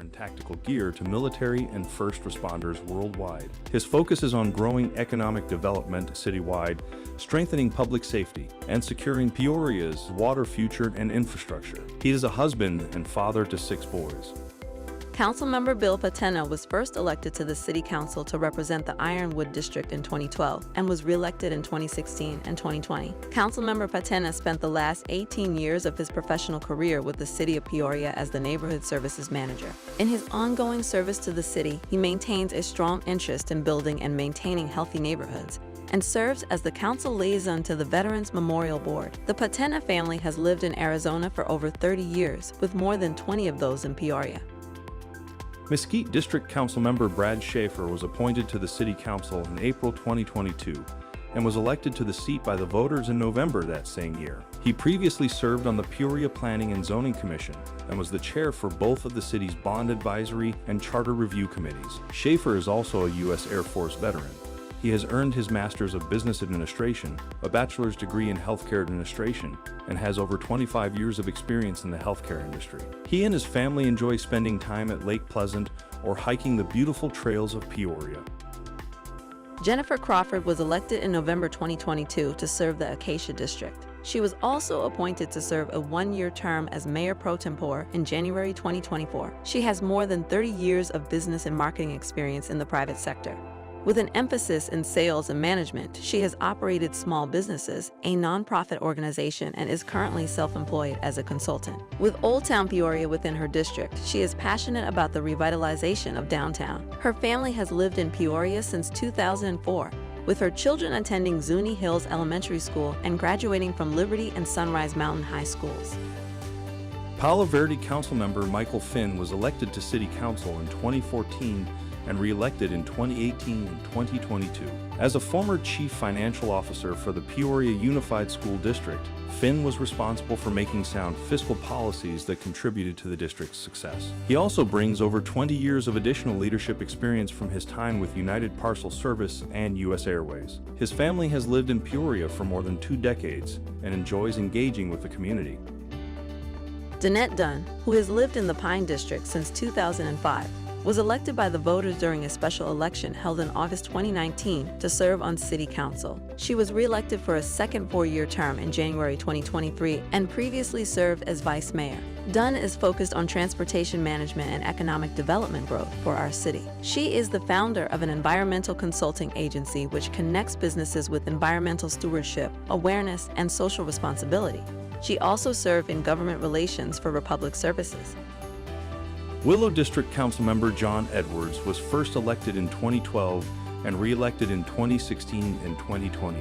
and tactical gear to military and first responders worldwide. His focus is on growing economic development citywide, strengthening public safety, and securing Peoria's water future and infrastructure. He is a husband and father to 6 boys. Councilmember Bill Patena was first elected to the City Council to represent the Ironwood District in 2012 and was re-elected in 2016 and 2020. Councilmember Patena spent the last 18 years of his professional career with the City of Peoria as the Neighborhood Services Manager. In his ongoing service to the city, he maintains a strong interest in building and maintaining healthy neighborhoods and serves as the council liaison to the Veterans Memorial Board. The Patena family has lived in Arizona for over 30 years, with more than 20 of those in Peoria. Mesquite District Councilmember Brad Schaefer was appointed to the City Council in April 2022 and was elected to the seat by the voters in November that same year. He previously served on the Peoria Planning and Zoning Commission and was the chair for both of the city's Bond Advisory and Charter Review Committees. Schaefer is also a U.S. Air Force veteran. He has earned his Master's of Business Administration, a bachelor's degree in Healthcare Administration, and has over 25 years of experience in the healthcare industry. He and his family enjoy spending time at Lake Pleasant or hiking the beautiful trails of Peoria. Jennifer Crawford was elected in November 2022 to serve the Acacia District. She was also appointed to serve a 1-year term as Mayor Pro Tempore in January 2024. She has more than 30 years of business and marketing experience in the private sector. With an emphasis in sales and management, she has operated small businesses, a nonprofit organization, and is currently self-employed as a consultant. With Old Town Peoria within her district, she is passionate about the revitalization of downtown. Her family has lived in Peoria since 2004, with her children attending Zuni Hills Elementary School and graduating from Liberty and Sunrise Mountain High Schools. Palo Verde Councilmember Michael Finn was elected to City Council in 2014 and re-elected in 2018 and 2022. As a former Chief Financial Officer for the Peoria Unified School District, Finn was responsible for making sound fiscal policies that contributed to the district's success. He also brings over 20 years of additional leadership experience from his time with United Parcel Service and U.S. Airways. His family has lived in Peoria for more than 2 decades and enjoys engaging with the community. Danette Dunn, who has lived in the Pine District since 2005, was elected by the voters during a special election held in August 2019 to serve on City Council. She was re-elected for a second 4-year term in January 2023 and previously served as vice mayor. Dunn is focused on transportation management and economic development growth for our city. She is the founder of an environmental consulting agency which connects businesses with environmental stewardship, awareness, and social responsibility. She also served in government relations for Republic Services. Willow District Councilmember John Edwards was first elected in 2012 and re-elected in 2016 and 2020.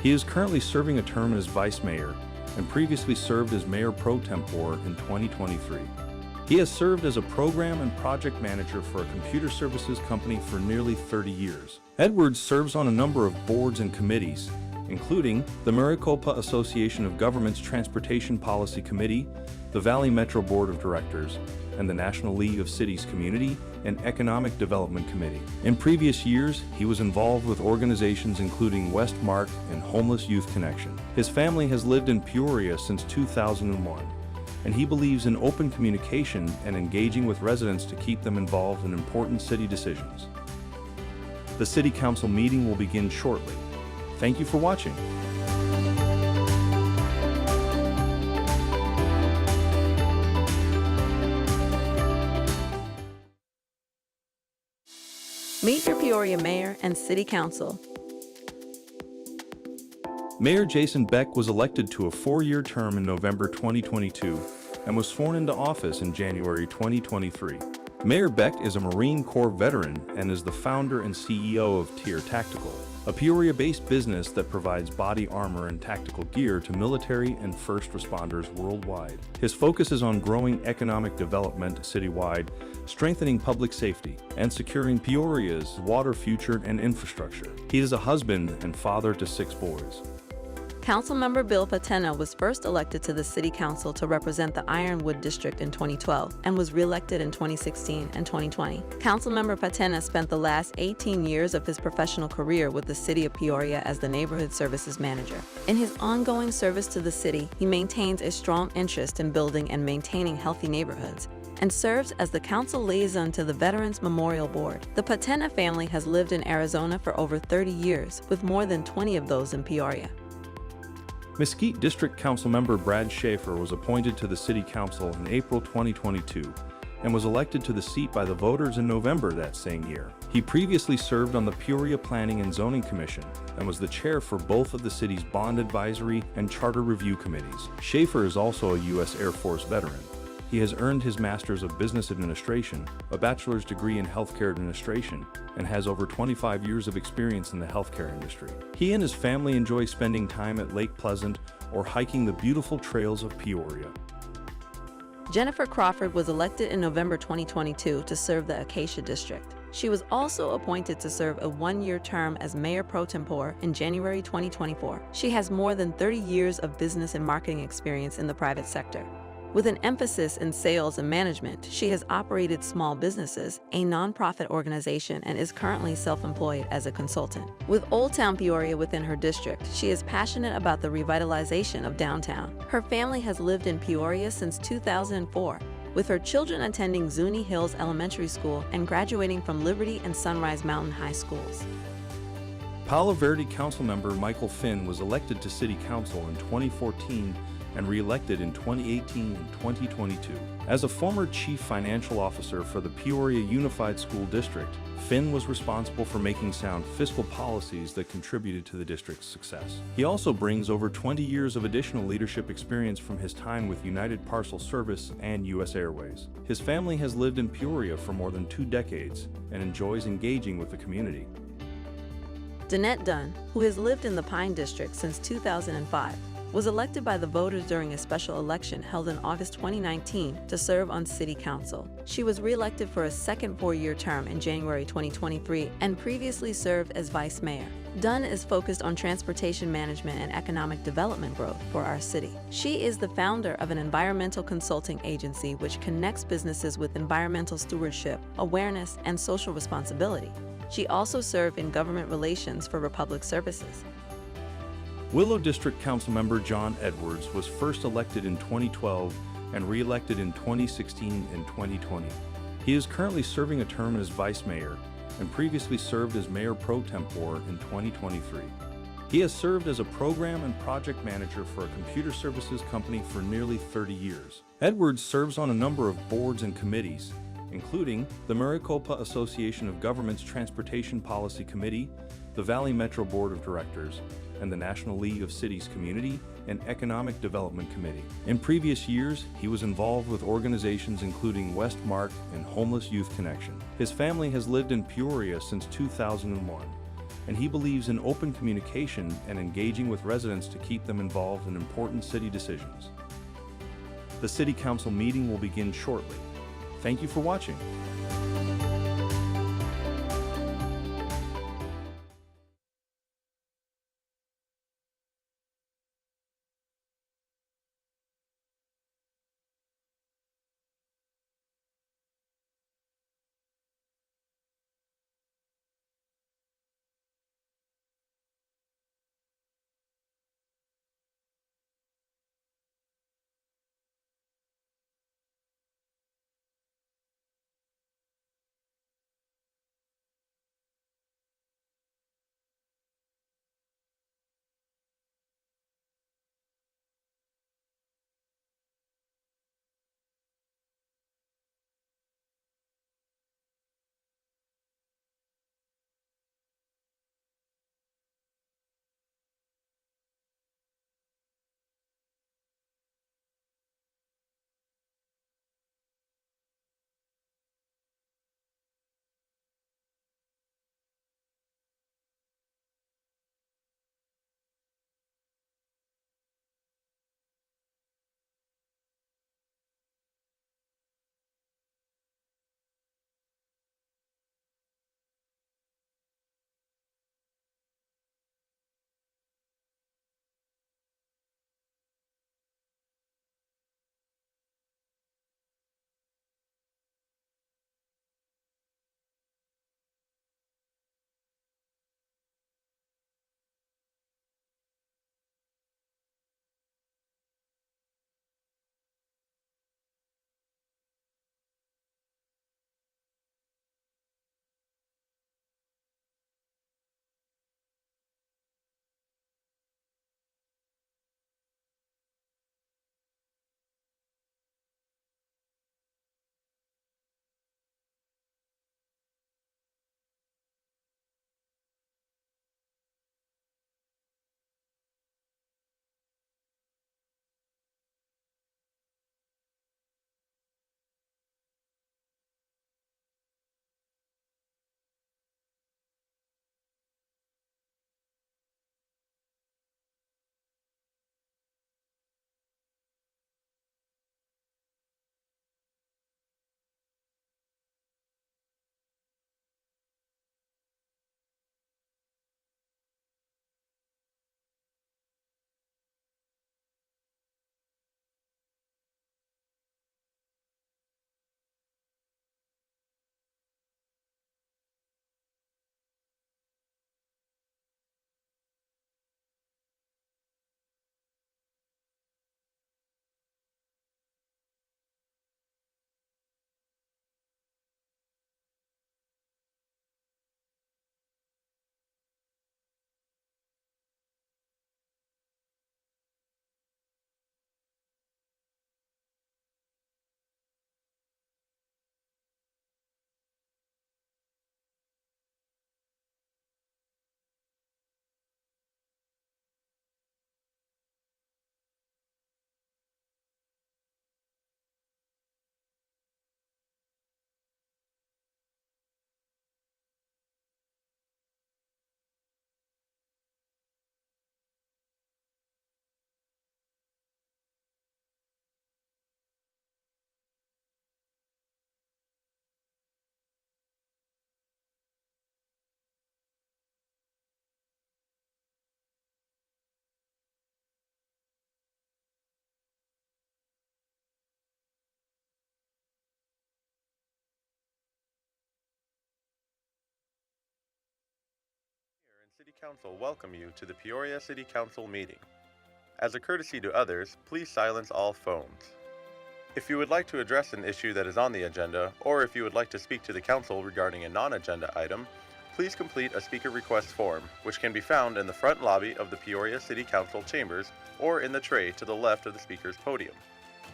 He is currently serving a term as vice mayor and previously served as Mayor Pro Tempore in 2023. He has served as a program and project manager for a computer services company for nearly 30 years. Edwards serves on a number of boards and committees, including the Maricopa Association of Governments Transportation Policy Committee, the Valley Metro Board of Directors, and the National League of Cities Community and Economic Development Committee. In previous years, he was involved with organizations including Westmark and Homeless Youth Connection. His family has lived in Peoria since 2001, and he believes in open communication and engaging with residents to keep them involved in important city decisions. The City Council meeting will begin shortly. Thank you for watching. Meet your Peoria Mayor and City Council. Mayor Jason Beck was elected to a 4-year term in November 2022 and was sworn into office in January 2023. Mayor Beck is a Marine Corps veteran and is the founder and CEO of Tier Tactical, a Peoria-based business that provides body armor and tactical gear to military and first responders worldwide. His focus is on growing economic development citywide, strengthening public safety, and securing Peoria's water future and infrastructure. He is a husband and father to 6 boys. Councilmember Bill Patena was first elected to the City Council to represent the Ironwood District in 2012 and was re-elected in 2016 and 2020. Councilmember Patena spent the last 18 years of his professional career with the City of Peoria as the Neighborhood Services Manager. In his ongoing service to the city, he maintains a strong interest in building and maintaining healthy neighborhoods and serves as the council liaison to the Veterans Memorial Board. The Patena family has lived in Arizona for over 30 years, with more than 20 of those in Peoria. Mesquite District Councilmember Brad Schaefer was appointed to the City Council in April 2022 and was elected to the seat by the voters in November that same year. He previously served on the Peoria Planning and Zoning Commission and was the chair for both of the city's Bond Advisory and Charter Review Committees. Schaefer is also a U.S. Air Force veteran. He has earned his Master's of Business Administration, a bachelor's degree in Healthcare Administration, and has over 25 years of experience in the healthcare industry. He and his family enjoy spending time at Lake Pleasant or hiking the beautiful trails of Peoria. Jennifer Crawford was elected in November 2022 to serve the Acacia District. She was also appointed to serve a one-year term as mayor pro tempore in January 2024. She has more than 30 years of business and marketing experience in the private sector. With an emphasis in sales and management, she has operated small businesses, a nonprofit organization, and is currently self-employed as a consultant. With Old Town Peoria within her district, she is passionate about the revitalization of downtown. Her family has lived in Peoria since 2004, with her children attending Zuni Hills Elementary School and graduating from Liberty and Sunrise Mountain High Schools. Palo Verde Councilmember Michael Finn was elected to City Council in 2014 and re-elected in 2018 and 2022. As a former chief financial officer for the Peoria Unified School District, Finn was responsible for making sound fiscal policies that contributed to the district's success. He also brings over 20 years of additional leadership experience from his time with United Parcel Service and U.S. Airways. His family has lived in Peoria for more than 2 decades and enjoys engaging with the community. Danette Dunn, who has lived in the Pine District since 2005, was elected by the voters during a special election held in August 2019 to serve on City Council. She was re-elected for a second 4-year term in January 2023 and previously served as vice mayor. Dunn is focused on transportation management and economic development growth for our city. She is the founder of an environmental consulting agency which connects businesses with environmental stewardship, awareness, and social responsibility. She also served in government relations for Republic Services. Willow District Councilmember John Edwards was first elected in 2012 and re-elected in 2016 and 2020. He is currently serving a term as vice mayor and previously served as mayor pro tempore in 2023. He has served as a program and project manager for a computer services company for nearly 30 years. Edwards serves on a number of boards and committees, including the Maricopa Association of Governments Transportation Policy Committee, the Valley Metro Board of Directors, and the National League of Cities Community and Economic Development Committee. In previous years, he was involved with organizations including Westmark and Homeless Youth Connection. His family has lived in Peoria since 2001, and he believes in open communication and engaging with residents to keep them involved in important city decisions. The City Council meeting will begin shortly. Thank you for watching. City Council welcome you to the Peoria City Council meeting. As a courtesy to others, please silence all phones. If you would like to address an issue that is on the agenda, or if you would like to speak to the council regarding a non-agenda item, please complete a speaker request form, which can be found in the front lobby of the Peoria City Council chambers or in the tray to the left of the speaker's podium.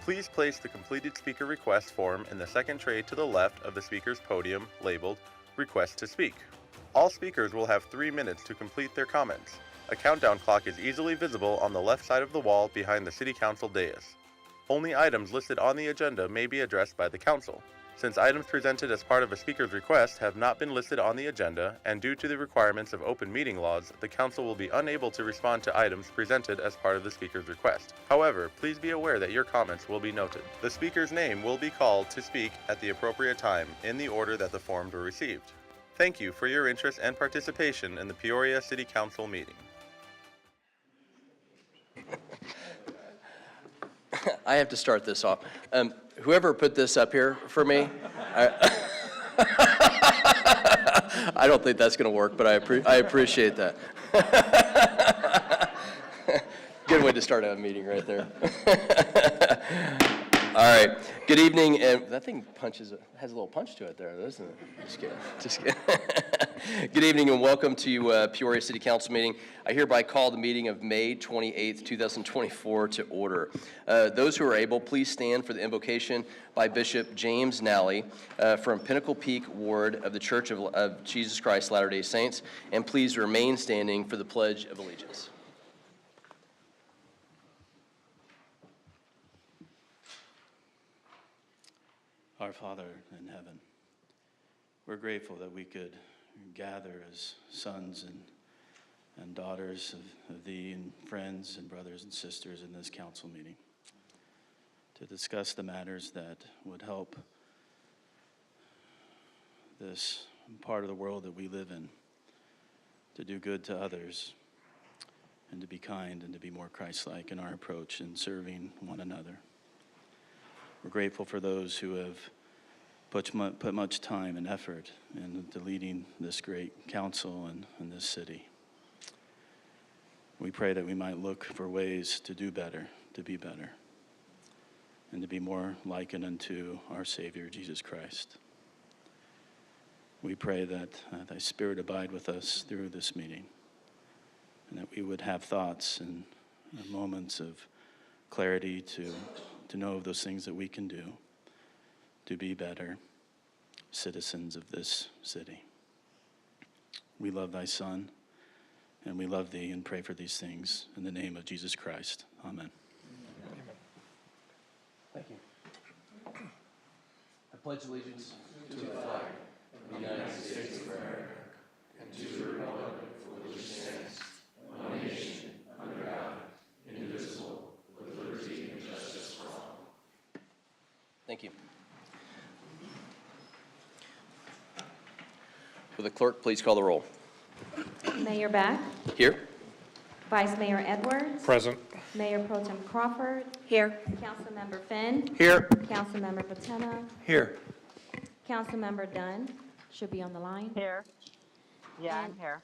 Please place the completed speaker request form in the second tray to the left of the speaker's podium labeled Request to Speak. All speakers will have 3 minutes to complete their comments. A countdown clock is easily visible on the left side of the wall behind the City Council dais. Only items listed on the agenda may be addressed by the Council. Since items presented as part of a speaker's request have not been listed on the agenda, and due to the requirements of open meeting laws, the Council will be unable to respond to items presented as part of the speaker's request. However, please be aware that your comments will be noted. The speaker's name will be called to speak at the appropriate time, in the order that the forms were received. Thank you for your interest and participation in the Peoria City Council meeting. I have to start this off. Whoever put this up here for me, I don't think that's going to work, but I appreciate that. Good way to start a meeting right there. All right. Good evening, and that thing has a little punch to it there, doesn't it? Just kidding. Good evening, and welcome to Peoria City Council meeting. I hereby call the meeting of May 28th, 2024 to order. Those who are able, please stand for the invocation by Bishop James Nally from Pinnacle Peak Ward of the Church of Jesus Christ Latter-day Saints, and please remain standing for the Pledge of Allegiance. Our Father in heaven, we're grateful that we could gather as sons and daughters of Thee, and friends and brothers and sisters in this council meeting to discuss the matters that would help this part of the world that we live in to do good to others and to be kind and to be more Christ-like in our approach in serving one another. We're grateful for those who have put much time and effort into leading this great council and this city. We pray that we might look for ways to do better, to be better, and to be more likened unto our Savior, Jesus Christ. We pray that Thy Spirit abide with us through this meeting, and that we would have thoughts and moments of clarity to know of those things that we can do to be better citizens of this city. We love Thy Son, and we love Thee, and pray for these things in the name of Jesus Christ. Amen. Thank you. I pledge allegiance to the flag of the United States of America and to the republic for which it stands, one nation, under God, indivisible, with liberty and justice for all. Thank you. Will the clerk please call the roll? Mayor Beck, Here. Vice Mayor Edwards, Present. Mayor Pro Tem Crawford, Here. Councilmember Finn, Here. Councilmember Patena, Here. Councilmember Dunn, should be on the line. Here. Yeah, I'm And- here.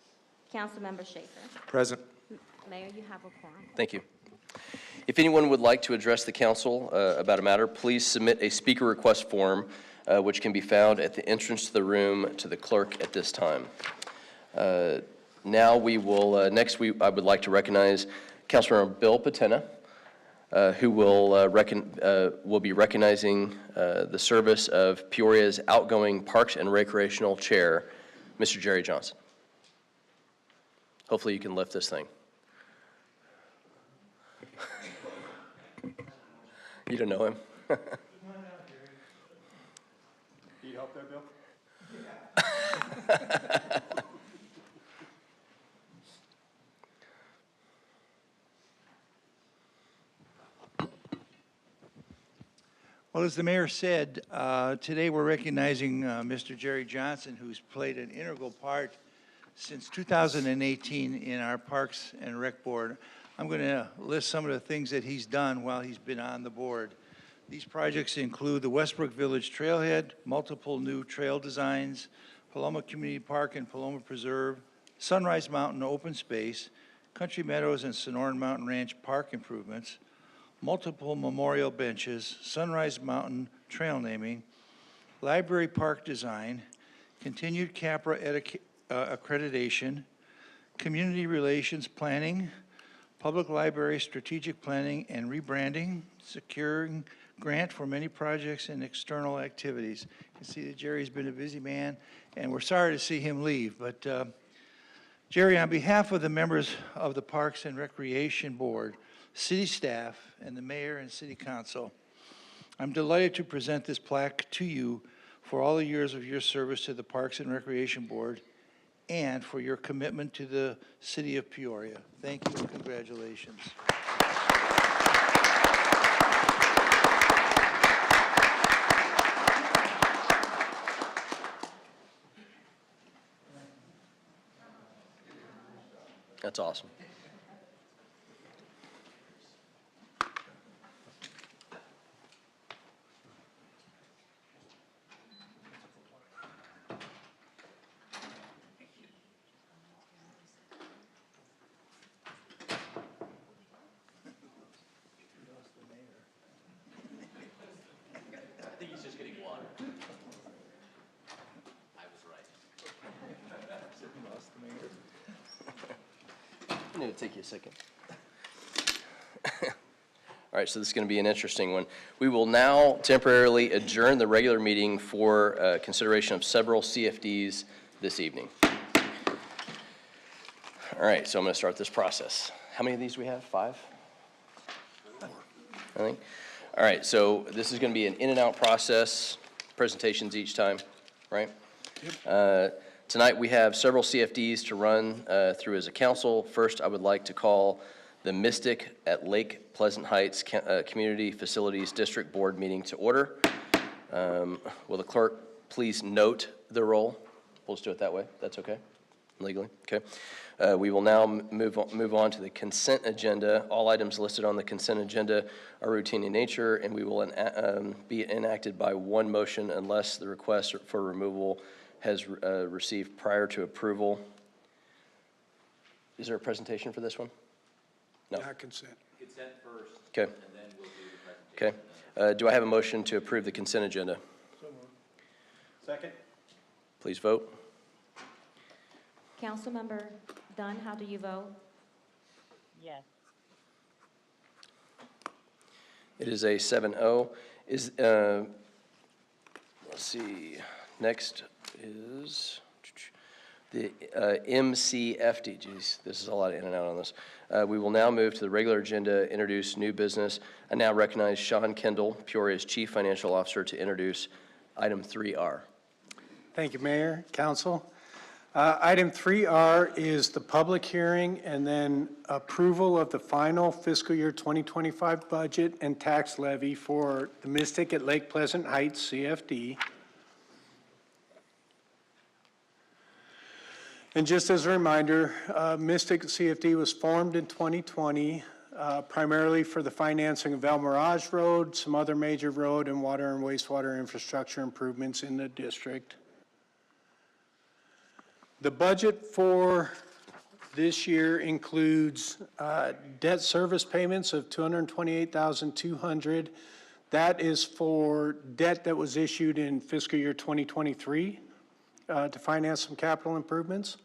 Councilmember Schaefer. Present. Mayor, you have a quorum. Thank you. If anyone would like to address the council about a matter, please submit a speaker request form, which can be found at the entrance to the room to the clerk at this time. Now we will, I would like to recognize Councilmember Bill Patena, who will be recognizing the service of Peoria's outgoing Parks and Recreational Chair, Mr. Jerry Johnson. Hopefully you can lift this thing. You don't know him? Need help there, Bill? Well, as the mayor said, today we're recognizing Mr. Jerry Johnson, who's played an integral part since 2018 in our Parks and Rec Board. I'm going to list some of the things that he's done while he's been on the board. These projects include the Westbrook Village Trailhead, multiple new trail designs, Paloma Community Park and Paloma Preserve, Sunrise Mountain Open Space, Country Meadows and Sonoran Mountain Ranch Park improvements, multiple memorial benches, Sunrise Mountain trail naming, library park design, continued CAPRA accreditation, community relations planning, public library strategic planning and rebranding, securing grant for many projects and external activities. You can see that Jerry's been a busy man, and we're sorry to see him leave. But Jerry, on behalf of the members of the Parks and Recreation Board, city staff, and the mayor and city council, I'm delighted to present this plaque to you for all the years of your service to the Parks and Recreation Board and for your commitment to the city of Peoria. Thank you and congratulations. That's awesome. I think he's just getting water. I was right. I need to take you a second. All right, so this is going to be an interesting one. We will now temporarily adjourn the regular meeting for consideration of several CFDs this evening. All right, so I'm going to start this process. How many of these do we have? 5? I think. All right, so this is going to be an in and out process, presentations each time, right? Yep. Tonight we have several CFDs to run through as a council. First, I would like to call the Mystic at Lake Pleasant Heights Community Facilities District Board meeting to order. Will the clerk please note the roll? We'll just do it that way. That's okay, legally. Okay. We will now move on to the consent agenda. All items listed on the consent agenda are routine in nature, and we will be enacted by one motion unless the request for removal has received prior to approval. Is there a presentation for this one? No. Consent. Consent first. Okay. And then we'll do the presentation. Okay. Do I have a motion to approve the consent agenda? So moved. Second. Please vote. Councilmember Dunn, how do you vote? Yes. It is a 7-0. Let's see, next is the MCFD. Geez, this is a lot of in and out on this. We will now move to the regular agenda, introduce new business. I now recognize Sean Kendall, Peoria's Chief Financial Officer, to introduce item 3R. Thank you, Mayor, Council. Item 3R is the public hearing and then approval of the final fiscal year 2025 budget and tax levy for the Mystic at Lake Pleasant Heights CFD. And just as a reminder, Mystic CFD was formed in 2020 primarily for the financing of El Mirage Road, some other major road and water and wastewater infrastructure improvements in the district. The budget for this year includes debt service payments of $228,200. That is for debt that was issued in fiscal year 2023 to finance some capital improvements.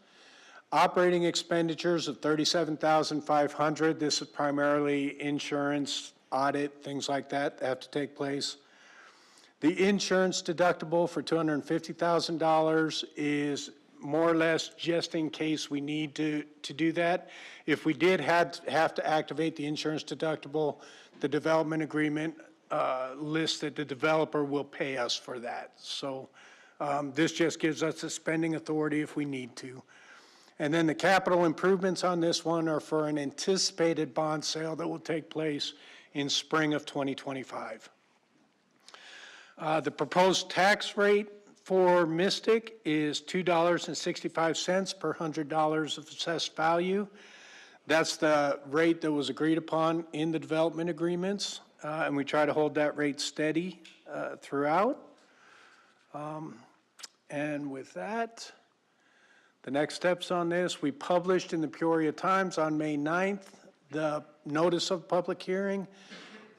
Operating expenditures of $37,500. This is primarily insurance, audit, things like that have to take place. The insurance deductible for $250,000 is more or less just in case we need to do that. If we did have to activate the insurance deductible, the development agreement lists that the developer will pay us for that. So this just gives us the spending authority if we need to. And then the capital improvements on this one are for an anticipated bond sale that will take place in spring of 2025. The proposed tax rate for Mystic is $2.65 per $100 of assessed value. That's the rate that was agreed upon in the development agreements, and we try to hold that rate steady throughout. And with that, The next steps on this, we published in the Peoria Times on May 9th the notice of public hearing.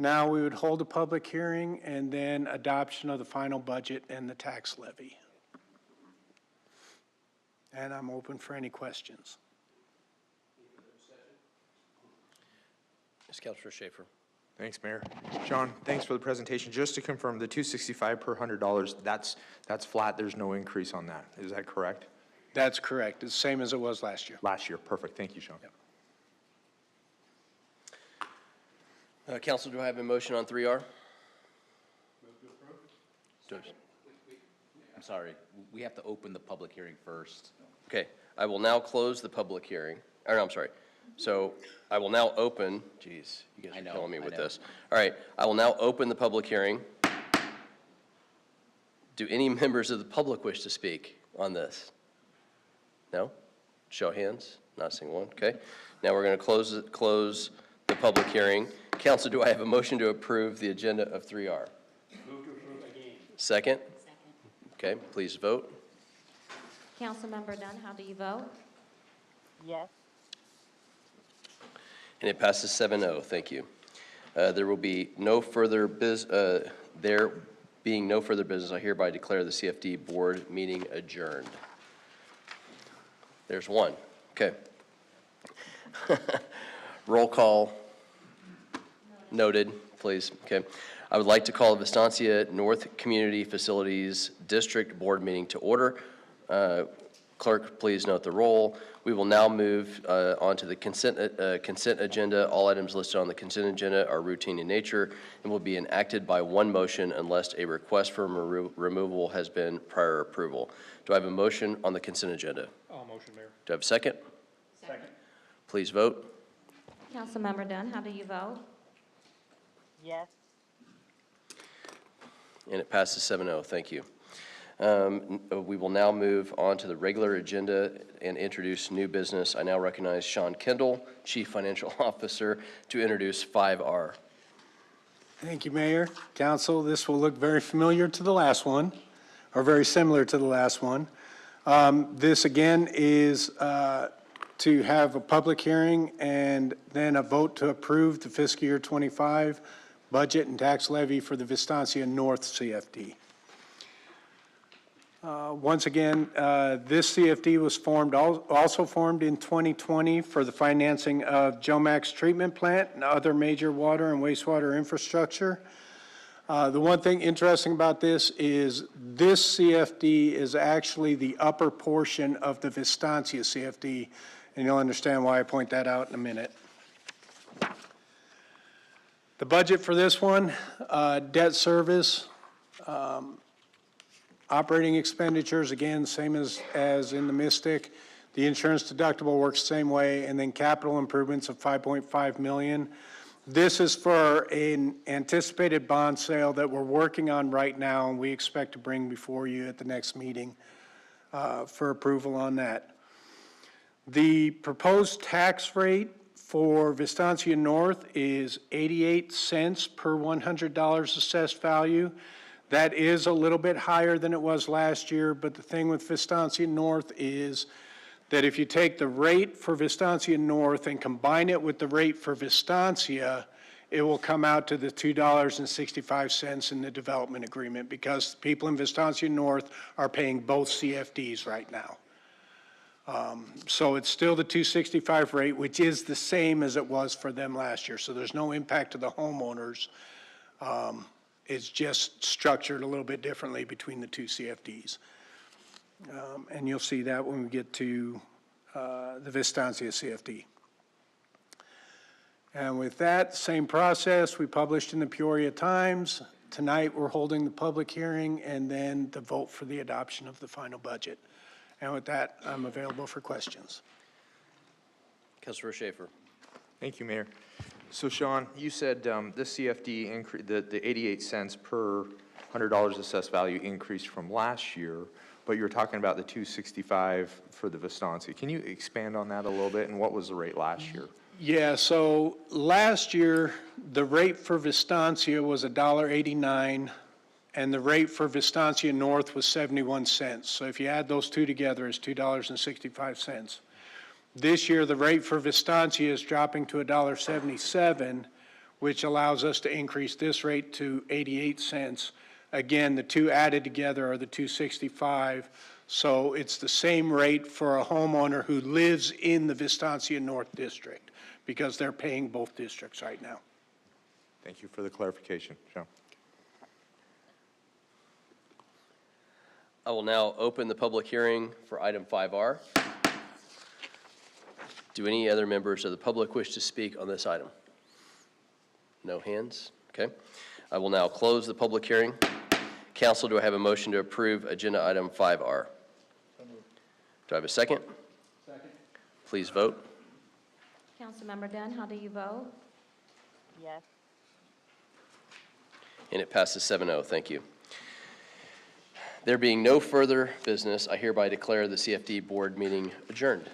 Now we would hold a public hearing and then adoption of the final budget and the tax levy. And I'm open for any questions. Ms. Councilor Schaefer. Thanks, Mayor. Sean, thanks for the presentation. Just to confirm, the $265 per $100, that's flat, there's no increase on that. Is that correct? That's correct. It's the same as it was last year. Last year, perfect. Thank you, Sean. Council, do I have a motion on 3R? I'm sorry, we have to open the public hearing first. Okay, I will now close the public hearing. Or, no, I'm sorry. So I will now open, geez, you guys are killing me with this. All right, I will now open the public hearing. Do any members of the public wish to speak on this? No? Show of hands? Not a single one, okay. Now we're going to close the public hearing. Council, do I have a motion to approve the agenda of 3R? Move to approve again. Second? Second. Okay, please vote. Councilmember Dunn, how do you vote? Yes. And it passes 7-0. Thank you. There will be no further there being no further business, I hereby declare the CFD board meeting adjourned. There's one. Okay. Roll call. Noted, please. Okay. I would like to call the Vistancia North Community Facilities District Board meeting to order. Clerk, please note the roll. We will now move on to the consent agenda. All items listed on the consent agenda are routine in nature and will be enacted by one motion unless a request for removal has been prior approval. Do I have a motion on the consent agenda? All motion, Mayor. Do I have a second? Second. Please vote. Councilmember Dunn, how do you vote? Yes. And it passes 7-0. Thank you. We will now move on to the regular agenda and introduce new business. I now recognize Sean Kendall, Chief Financial Officer, to introduce 5R. Thank you, Mayor. Council, this will look very familiar to the last one, or very similar to the last one. This, again, is to have a public hearing and then a vote to approve the fiscal year 25 budget and tax levy for the Vistancia North CFD. Once again, this CFD was also formed in 2020 for the financing of Jomax treatment plant and other major water and wastewater infrastructure. The one thing interesting about this is this CFD is actually the upper portion of the Vistancia CFD, and you'll understand why I point that out in a minute. The budget for this one, debt service, operating expenditures, again, same as in the Mystic. The insurance deductible works the same way, and then capital improvements of $5.5 million. This is for an anticipated bond sale that we're working on right now, and we expect to bring before you at the next meeting for approval on that. The proposed tax rate for Vistancia North is 88 cents per $100 assessed value. That is a little bit higher than it was last year, but the thing with Vistancia North is that if you take the rate for Vistancia North and combine it with the rate for Vistancia, it will come out to the $2.65 in the development agreement, because people in Vistancia North are paying both CFDs right now. So it's still the $2.65 rate, which is the same as it was for them last year. So there's no impact to the homeowners. It's just structured a little bit differently between the two CFDs. And you'll see that when we get to the Vistancia CFD. And with that, same process, we published in the Peoria Times. Tonight, we're holding the public hearing and then the vote for the adoption of the final budget. And with that, I'm available for questions. Councilor Schaefer. Thank you, Mayor. So, Sean, you said this CFD, the 88 cents per $100 assessed value increased from last year, but you're talking about the 265 for the Vistancia. Can you expand on that a little bit, and what was the rate last year? Yeah, so last year, the rate for Vistancia was $1.89, and the rate for Vistancia North was 71 cents. So if you add those two together, it's $2.65. This year, the rate for Vistancia is dropping to $1.77, which allows us to increase this rate to 88 cents. Again, the two added together are the $2.65. So it's the same rate for a homeowner who lives in the Vistancia North District, because they're paying both districts right now. Thank you for the clarification, Sean. I will now open the public hearing for item 5R. Do any other members of the public wish to speak on this item? No hands? Okay. I will now close the public hearing. Council, do I have a motion to approve agenda item 5R? Do I have a second? Second. Please vote. Councilmember Dunn, how do you vote? Yes. And it passes 7-0. Thank you. There being no further business, I hereby declare the CFD board meeting adjourned.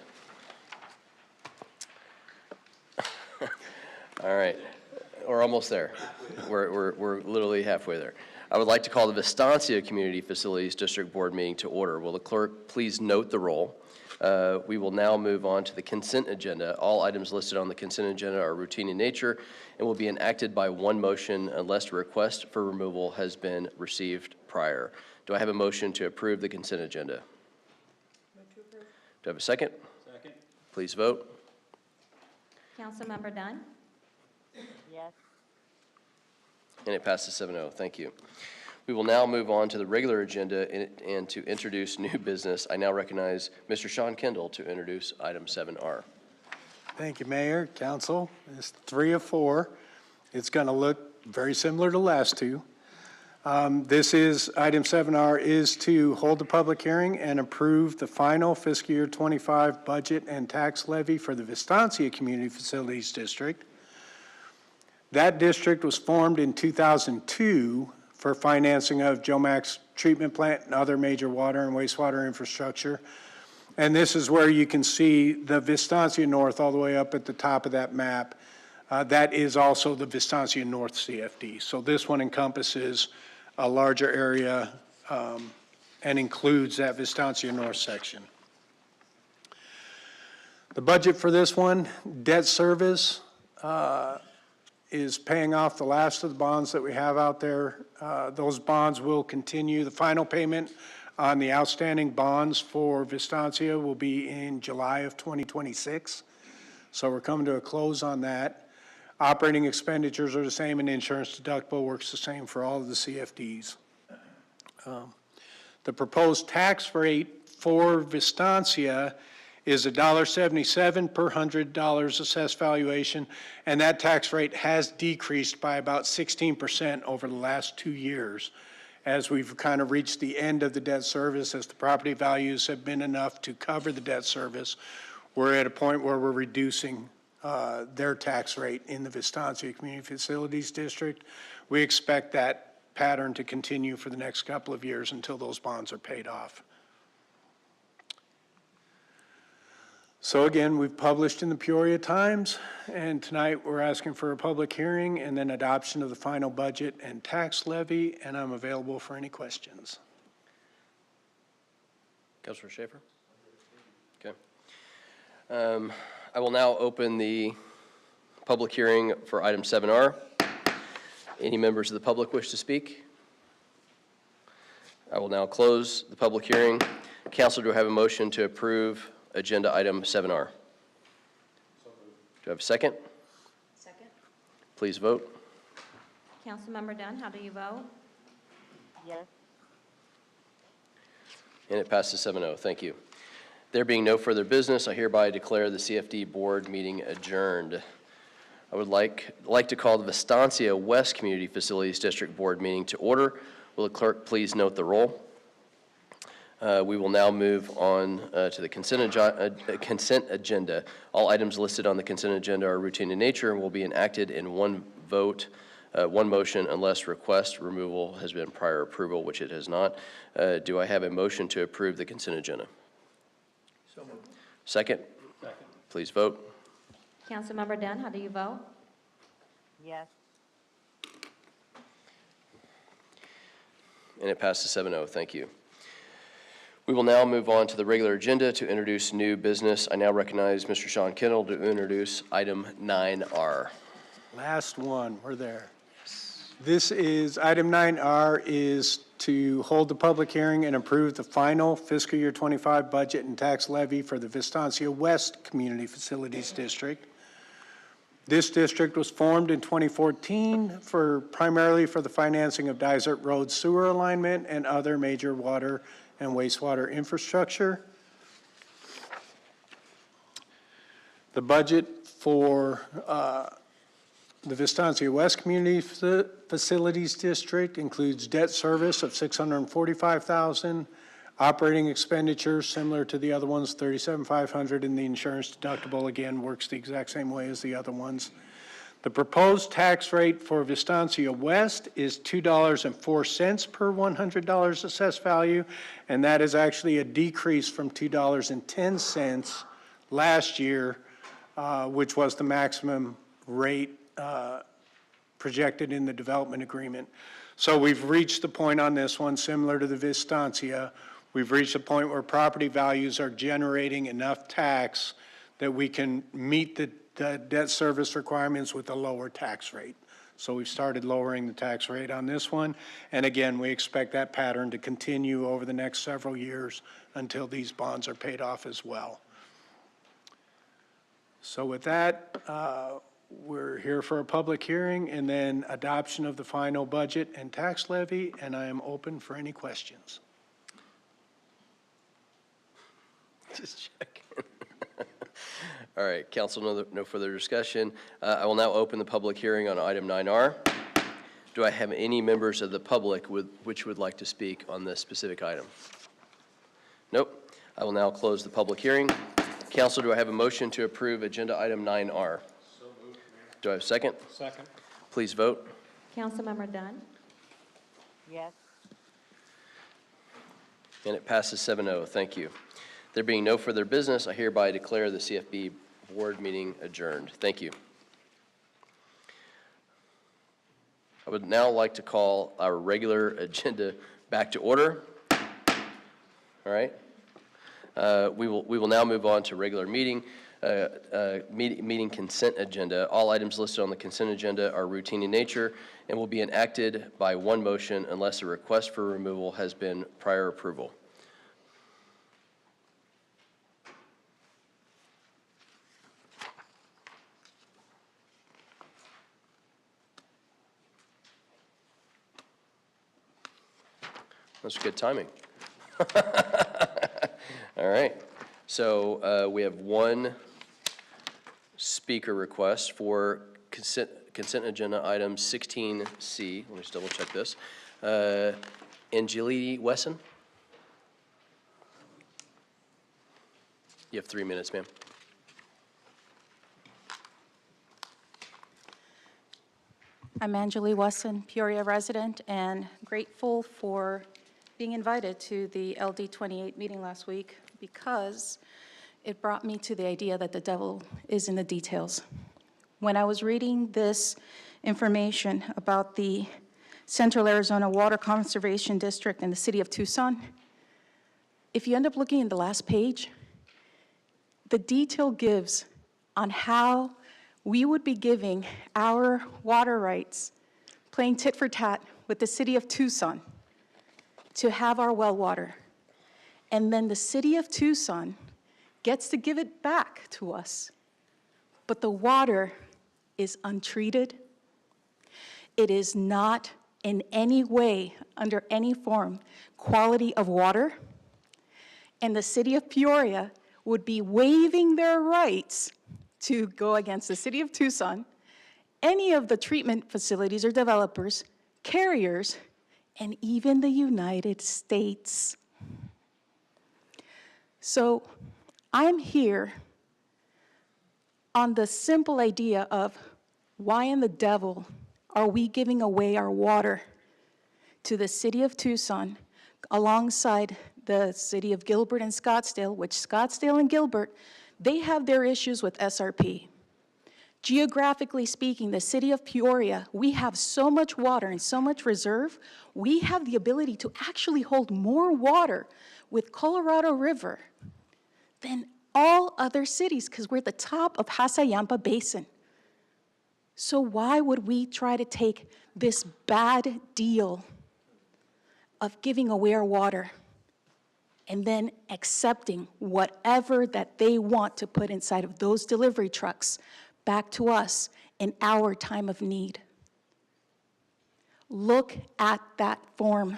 All right, we're almost there. We're literally halfway there. I would like to call the Vistancia Community Facilities District Board meeting to order. Will the clerk please note the roll? We will now move on to the consent agenda. All items listed on the consent agenda are routine in nature and will be enacted by one motion unless a request for removal has been received prior. Do I have a motion to approve the consent agenda? Move to approve. Do I have a second? Second. Please vote. Councilmember Dunn, Yes. And it passes 7-0. Thank you. We will now move on to the regular agenda and to introduce new business. I now recognize Mr. Sean Kendall to introduce item 7R. Thank you, Mayor, Council. It's 3 of 4. It's going to look very similar to the last two. This is, item 7R is to hold the public hearing and approve the final fiscal year 25 budget and tax levy for the Vistancia Community Facilities District. That district was formed in 2002 for financing of Jomax treatment plant and other major water and wastewater infrastructure. And this is where you can see the Vistancia North all the way up at the top of that map. That is also the Vistancia North CFD. So this one encompasses a larger area and includes that Vistancia North section. The budget for this one, debt service, is paying off the last of the bonds that we have out there. Those bonds will continue. The final payment on the outstanding bonds for Vistancia will be in July of 2026. So we're coming to a close on that. Operating expenditures are the same, and insurance deductible works the same for all of the CFDs. The proposed tax rate for Vistancia is $1.77 per $100 assessed valuation, and that tax rate has decreased by about 16% over the last 2 years as we've kind of reached the end of the debt service, as the property values have been enough to cover the debt service. We're at a point where we're reducing their tax rate in the Vistancia Community Facilities District. We expect that pattern to continue for the next couple of years until those bonds are paid off. So again, we've published in the Peoria Times, and tonight we're asking for a public hearing and then adoption of the final budget and tax levy, and I'm available for any questions. Councilor Schaefer? Okay. I will now open the public hearing for item 7R. Any members of the public wish to speak? I will now close the public hearing. Council, do I have a motion to approve agenda item 7R? Do I have a second? second. Please vote. Councilmember Dunn, how do you vote? Yes. And it passes 7-0. Thank you. There being no further business, I hereby declare the CFD board meeting adjourned. I would like to call the Vistancia West Community Facilities District Board meeting to order. Will the clerk please note the roll? We will now move on to the consent agenda. All items listed on the consent agenda are routine in nature and will be enacted in one vote, one motion, unless request removal has been prior approval, which it has not. Do I have a motion to approve the consent agenda? So moved. Second? Second. Please vote. Councilmember Dunn, how do you vote? Yes. And it passes 7-0. Thank you. We will now move on to the regular agenda to introduce new business. I now recognize Mr. Sean Kendall to introduce item 9R. Last one, we're there. This is, item 9R is to hold the public hearing and approve the final fiscal year 25 budget and tax levy for the Vistancia West Community Facilities District. This district was formed in 2014 primarily for the financing of Dysart Road sewer alignment and other major water and wastewater infrastructure. The budget for the Vistancia West Community Facilities District includes debt service of $645,000, operating expenditures similar to the other ones, $37,500, and the insurance deductible again works the exact same way as the other ones. The proposed tax rate for Vistancia West is $2.04 per $100 assessed value, and that is actually a decrease from $2.10 last year, which was the maximum rate projected in the development agreement. So we've reached the point on this one, similar to the Vistancia. We've reached a point where property values are generating enough tax that we can meet the debt service requirements with a lower tax rate. So we've started lowering the tax rate on this one. And again, we expect that pattern to continue over the next several years until these bonds are paid off as well. So with that, we're here for a public hearing and then adoption of the final budget and tax levy, and I am open for any questions. Just checking. All right, council, no further discussion. I will now open the public hearing on item 9R. Do I have any members of the public which would like to speak on this specific item? Nope. I will now close the public hearing. Council, do I have a motion to approve agenda item 9R? So moved, Mayor. Do I have a second? Second. Please vote. Councilmember Dunn, Yes. And it passes 7-0. Thank you. There being no further business, I hereby declare the CFB board meeting adjourned. Thank you. I would now like to call our regular agenda back to order. All right. We will now move on to regular meeting consent agenda. All items listed on the consent agenda are routine in nature and will be enacted by one motion unless a request for removal has been prior approval. That's good timing. All right. So we have one speaker request for consent agenda item 16C. Let me just double check this. Angelini Wesson? You have 3 minutes, ma'am. I'm Angelie Wesson, Peoria resident, and grateful for being invited to the LD 28 meeting last week because it brought me to the idea that the devil is in the details. When I was reading this information about the Central Arizona Water Conservation District in the city of Tucson, if you end up looking at the last page, the detail gives on how we would be giving our water rights, playing tit for tat with the city of Tucson to have our well water. And then the city of Tucson gets to give it back to us. But the water is untreated. It is not in any way, under any form, quality of water. And the city of Peoria would be waiving their rights to go against the city of Tucson, any of the treatment facilities or developers, carriers, and even the United States. So I'm here on the simple idea of why in the devil are we giving away our water to the city of Tucson alongside the city of Gilbert and Scottsdale, which Scottsdale and Gilbert, they have their issues with SRP. Geographically speaking, the city of Peoria, we have so much water and so much reserve, we have the ability to actually hold more water with Colorado River than all other cities because we're at the top of Hasayampa Basin. So why would we try to take this bad deal of giving away our water and then accepting whatever that they want to put inside of those delivery trucks back to us in our time of need? Look at that form.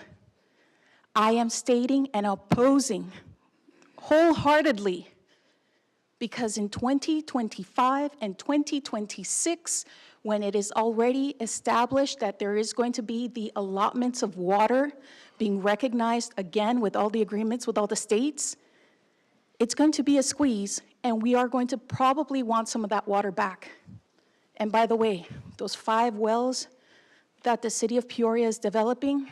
I am stating and opposing wholeheartedly because in 2025 and 2026, when it is already established that there is going to be the allotments of water being recognized again with all the agreements with all the states, it's going to be a squeeze, and we are going to probably want some of that water back. And by the way, those 5 wells that the city of Peoria is developing,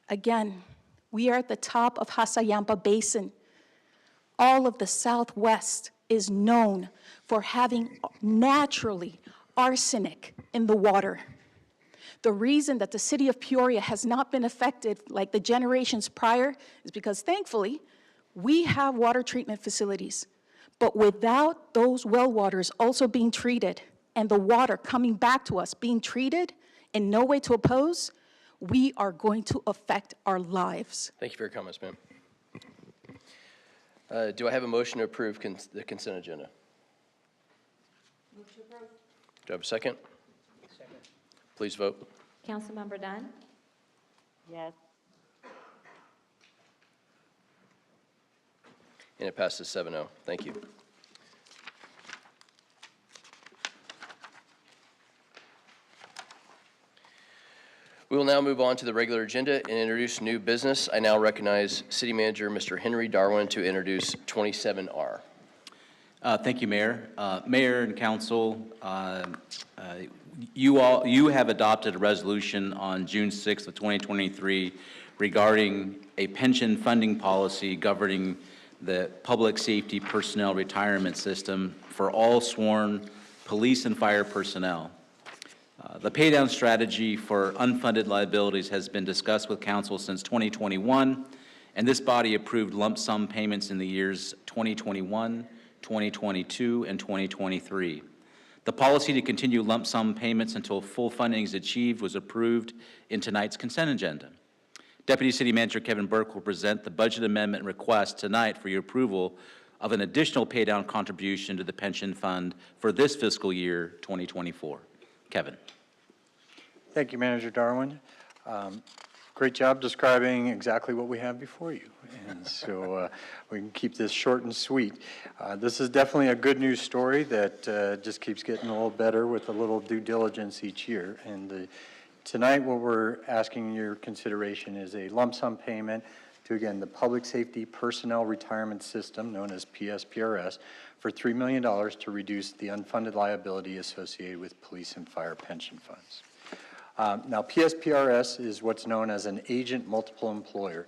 again, we are at the top of Hasayampa Basin. All of the Southwest is known for having naturally arsenic in the water. The reason that the city of Peoria has not been affected like the generations prior is because, thankfully, we have water treatment facilities. But without those well waters also being treated and the water coming back to us being treated in no way to oppose, we are going to affect our lives. Thank you for your comments, ma'am. Do I have a motion to approve the consent agenda? Move to approve. Do I have a second? Second. Please vote. Councilmember Dunn, Yes. And it passes 7-0. Thank you. We will now move on to the regular agenda and introduce new business. I now recognize City Manager Mr. Henry Darwin to introduce 27R. Thank you, Mayor. Mayor and Council, you have adopted a resolution on June 6th of 2023 regarding a pension funding policy governing the public safety personnel retirement system for all sworn police and fire personnel. The paydown strategy for unfunded liabilities has been discussed with Council since 2021, and this body approved lump sum payments in the years 2021, 2022, and 2023. The policy to continue lump sum payments until full funding is achieved was approved in tonight's consent agenda. Deputy City Manager Kevin Burke will present the budget amendment request tonight for your approval of an additional paydown contribution to the pension fund for this fiscal year 2024. Kevin. Thank you, Manager Darwin. Great job describing exactly what we have before you. And so we can keep this short and sweet. This is definitely a good news story that just keeps getting a little better with a little due diligence each year. And tonight what we're asking your consideration is a lump sum payment to, again, the Public Safety Personnel Retirement System, known as PSPRS, for $3 million to reduce the unfunded liability associated with police and fire pension funds. Now, PSPRS is what's known as an agent multiple employer,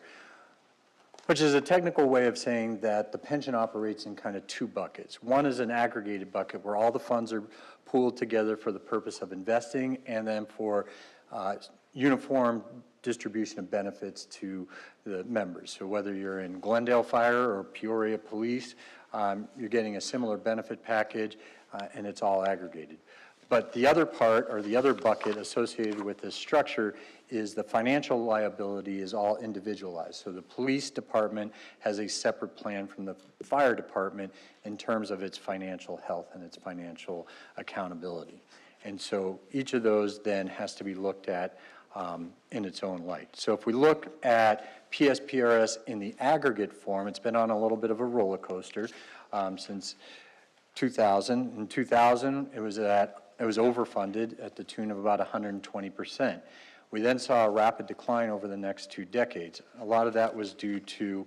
which is a technical way of saying that the pension operates in kind of 2 buckets. One is an aggregated bucket where all the funds are pooled together for the purpose of investing and then for uniform distribution of benefits to the members. So whether you're in Glendale Fire or Peoria Police, you're getting a similar benefit package, and it's all aggregated. But the other part, or the other bucket associated with this structure, is the financial liability is all individualized. So the police department has a separate plan from the fire department in terms of its financial health and its financial accountability. And so each of those then has to be looked at in its own light. So if we look at PSPRS in the aggregate form, it's been on a little bit of a roller coaster since 2000. In 2000, it was overfunded at the tune of about 120%. We then saw a rapid decline over the next 2 decades. A lot of that was due to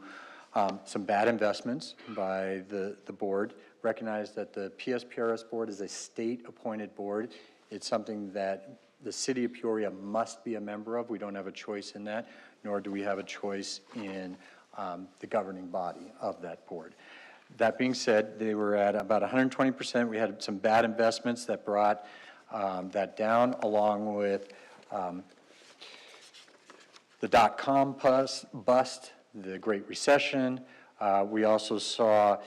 some bad investments by the board. Recognize that the PSPRS board is a state-appointed board. It's something that the city of Peoria must be a member of. We don't have a choice in that, nor do we have a choice in the governing body of that board. That being said, they were at about 120%. We had some bad investments that brought that down, along with the dot-com bust, the Great Recession. We also saw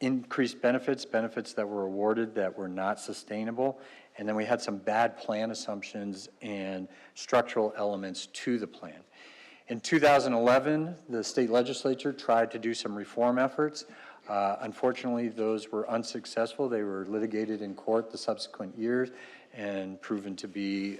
increased benefits that were awarded that were not sustainable. And then we had some bad plan assumptions and structural elements to the plan. In 2011, the state legislature tried to do some reform efforts. Unfortunately, those were unsuccessful. They were litigated in court the subsequent years and proven to be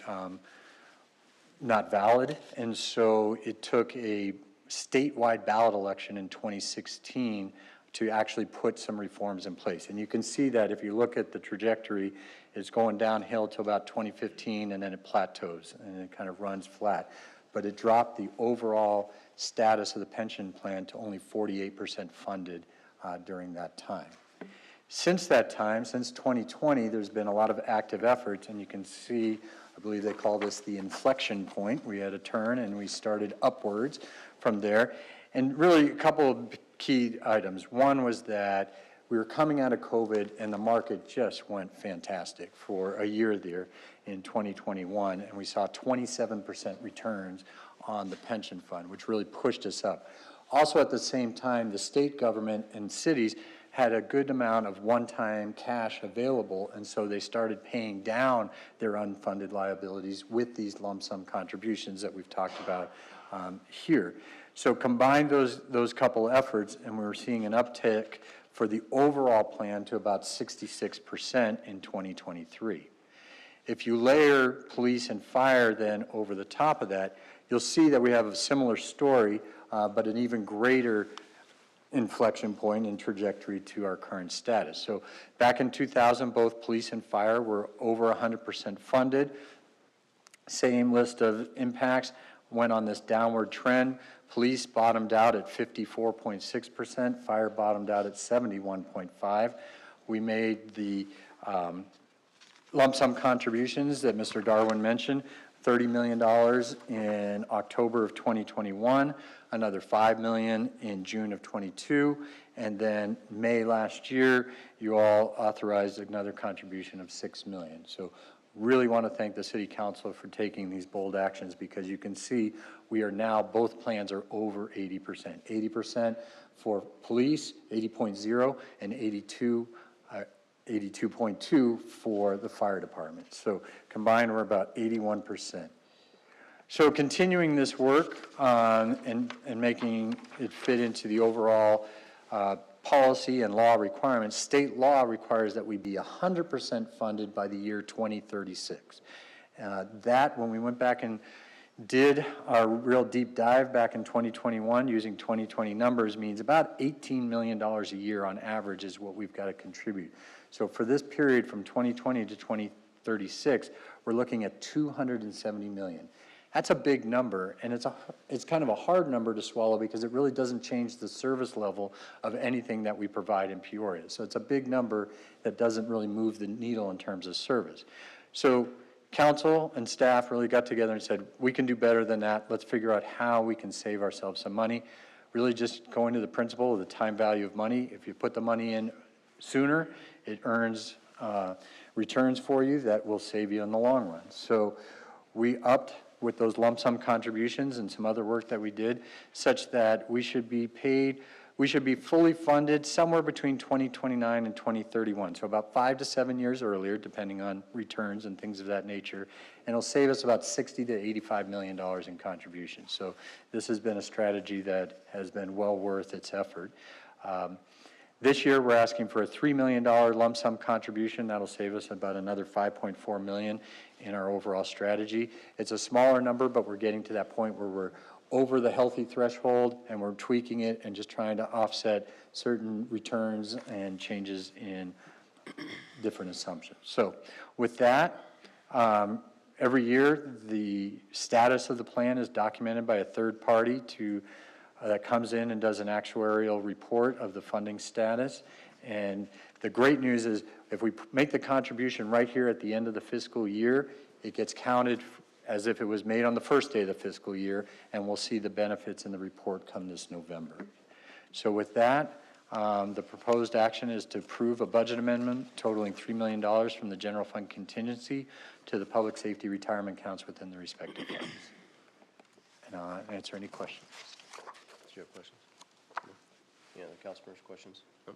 not valid. And so it took a statewide ballot election in 2016 to actually put some reforms in place. And you can see that if you look at the trajectory, it's going downhill to about 2015, and then it plateaus, and it kind of runs flat. But it dropped the overall status of the pension plan to only 48% funded during that time. Since that time, since 2020, there's been a lot of active efforts, and you can see, I believe they call this the inflection point. We had a turn, and we started upwards from there. And really, a couple of key items. One was that we were coming out of COVID, and the market just went fantastic for a year there in 2021, and we saw 27% returns on the pension fund, which really pushed us up. Also, at the same time, the state government and cities had a good amount of one-time cash available, and so they started paying down their unfunded liabilities with these lump sum contributions that we've talked about here. So combine those couple efforts, and we're seeing an uptick for the overall plan to about 66% in 2023. If you layer police and fire then over the top of that, you'll see that we have a similar story, but an even greater inflection point and trajectory to our current status. So back in 2000, both police and fire were over 100% funded. Same list of impacts went on this downward trend. Police bottomed out at 54.6%, fire bottomed out at 71.5%. We made the lump sum contributions that Mr. Darwin mentioned, $30 million in October of 2021, another $5 million in June of 22, and then May last year, you all authorized another contribution of $6 million. So really want to thank the City Council for taking these bold actions, because you can see we are now, both plans are over 80%. 80% for police, 80.0, and 82.2 for the fire department. So combined, we're about 81%. So continuing this work and making it fit into the overall policy and law requirements, state law requires that we be 100% funded by the year 2036. That, when we went back and did our real deep dive back in 2021 using 2020 numbers, means about $18 million a year on average is what we've got to contribute. So for this period from 2020 to 2036, we're looking at $270 million. That's a big number, and it's kind of a hard number to swallow, because it really doesn't change the service level of anything that we provide in Peoria. So it's a big number that doesn't really move the needle in terms of service. So council and staff really got together and said, we can do better than that. Let's figure out how we can save ourselves some money. Really just going to the principle of the time value of money. If you put the money in sooner, it earns returns for you that will save you in the long run. So we upped with those lump sum contributions and some other work that we did, such that we should be fully funded somewhere between 2029 and 2031. So about 5 to 7 years earlier, depending on returns and things of that nature. And it'll save us about $60 to $85 million in contributions. So this has been a strategy that has been well worth its effort. This year, we're asking for a $3 million lump sum contribution. That'll save us about another $5.4 million in our overall strategy. It's a smaller number, but we're getting to that point where we're over the healthy threshold, and we're tweaking it and just trying to offset certain returns and changes in different assumptions. So with that, every year, the status of the plan is documented by a third party that comes in and does an actuarial report of the funding status. And the great news is, if we make the contribution right here at the end of the fiscal year, it gets counted as if it was made on the first day of the fiscal year, and we'll see the benefits in the report come this November. So with that, The proposed action is to approve a budget amendment totaling $3 million from the general fund contingency to the public safety retirement accounts within the respective funds. And I'll answer any questions. Do you have questions? No? Yeah, the council members, questions? No?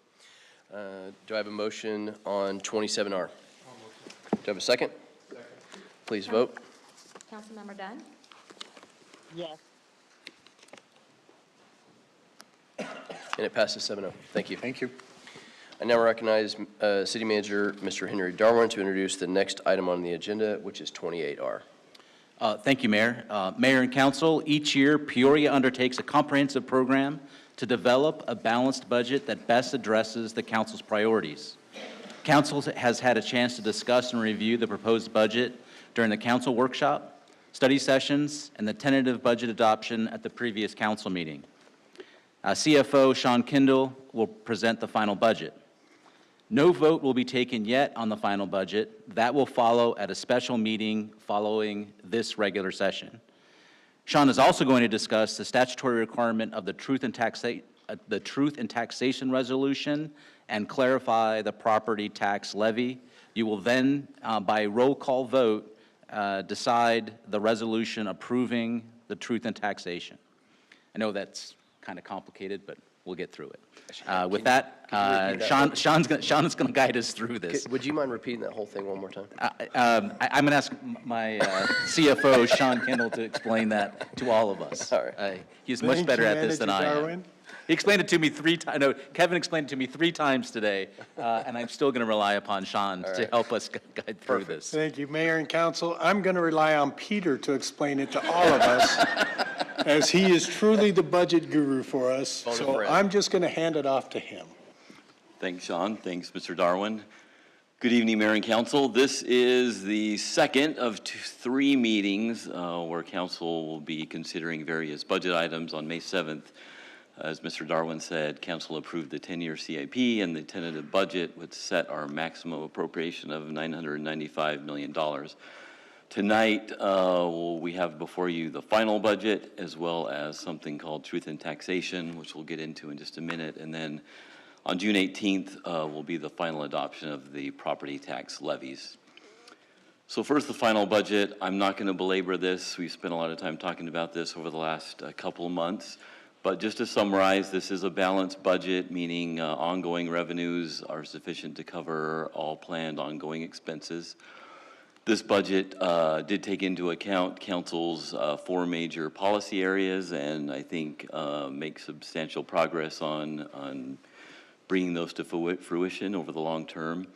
Do I have a motion on 27R? Do I have a second? Second. Please vote. Councilmember Dunn, Yes. And it passes 7-0. Thank you. Thank you. I now recognize City Manager Mr. Henry Darwin to introduce the next item on the agenda, which is 28R. Thank you, Mayor. Mayor and Council, each year Peoria undertakes a comprehensive program to develop a balanced budget that best addresses the Council's priorities. Council has had a chance to discuss and review the proposed budget during the Council workshop, study sessions, and the tentative budget adoption at the previous Council meeting. CFO Sean Kendall will present the final budget. No vote will be taken yet on the final budget. That will follow at a special meeting following this regular session. Sean is also going to discuss the statutory requirement of the Truth in Taxation resolution and clarify the property tax levy. You will then, by roll call vote, decide the resolution approving the Truth in Taxation. I know that's kind of complicated, but we'll get through it. With that, Sean is going to guide us through this. Would you mind repeating that whole thing one more time? I'm going to ask my CFO, Sean Kendall, to explain that to all of us. All right. He's much better at this than I am. Darwin. He explained it to me 3 times. No, Kevin explained it to me 3 times today, and I'm still going to rely upon Sean to help us guide through this. Thank you, Mayor and Council. I'm going to rely on Peter to explain it to all of us, as he is truly the budget guru for us. So I'm just going to hand it off to him. Thanks, Sean. Thanks, Mr. Darwin. Good evening, Mayor and Council. This is the second of 3 meetings where Council will be considering various budget items. On May 7th, as Mr. Darwin said, Council approved the 10-year CIP and the tentative budget, which set our maximum appropriation of $995 million. Tonight, we have before you the final budget, as well as something called Truth in Taxation, which we'll get into in just a minute. And then on June 18th will be the final adoption of the property tax levies. So first, the final budget. I'm not going to belabor this. We've spent a lot of time talking about this over the last couple of months. But just to summarize, this is a balanced budget, meaning ongoing revenues are sufficient to cover all planned ongoing expenses. This budget did take into account Council's 4 major policy areas, and I think make substantial progress on bringing those to fruition over the long term.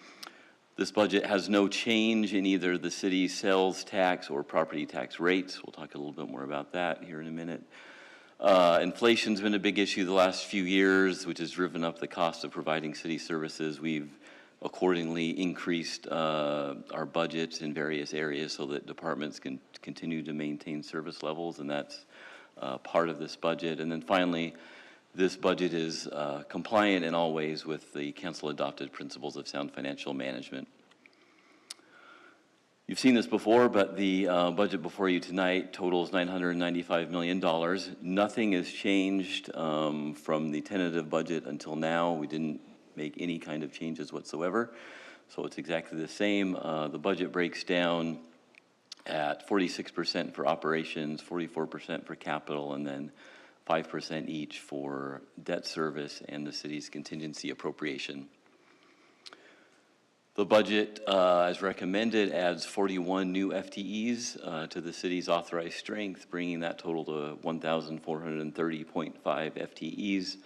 This budget has no change in either the city's sales tax or property tax rates. We'll talk a little bit more about that here in a minute. Inflation's been a big issue the last few years, which has driven up the cost of providing city services. We've accordingly increased our budgets in various areas so that departments can continue to maintain service levels, and that's part of this budget. And then finally, this budget is compliant in all ways with the council-adopted principles of sound financial management. You've seen this before, but the budget before you tonight totals $995 million. Nothing has changed from the tentative budget until now. We didn't make any kind of changes whatsoever, so it's exactly the same. The budget breaks down at 46% for operations, 44% for capital, and then 5% each for debt service and the city's contingency appropriation. The budget, as recommended, adds 41 new FTEs to the city's authorized strength, bringing that total to 1,430.5 FTEs.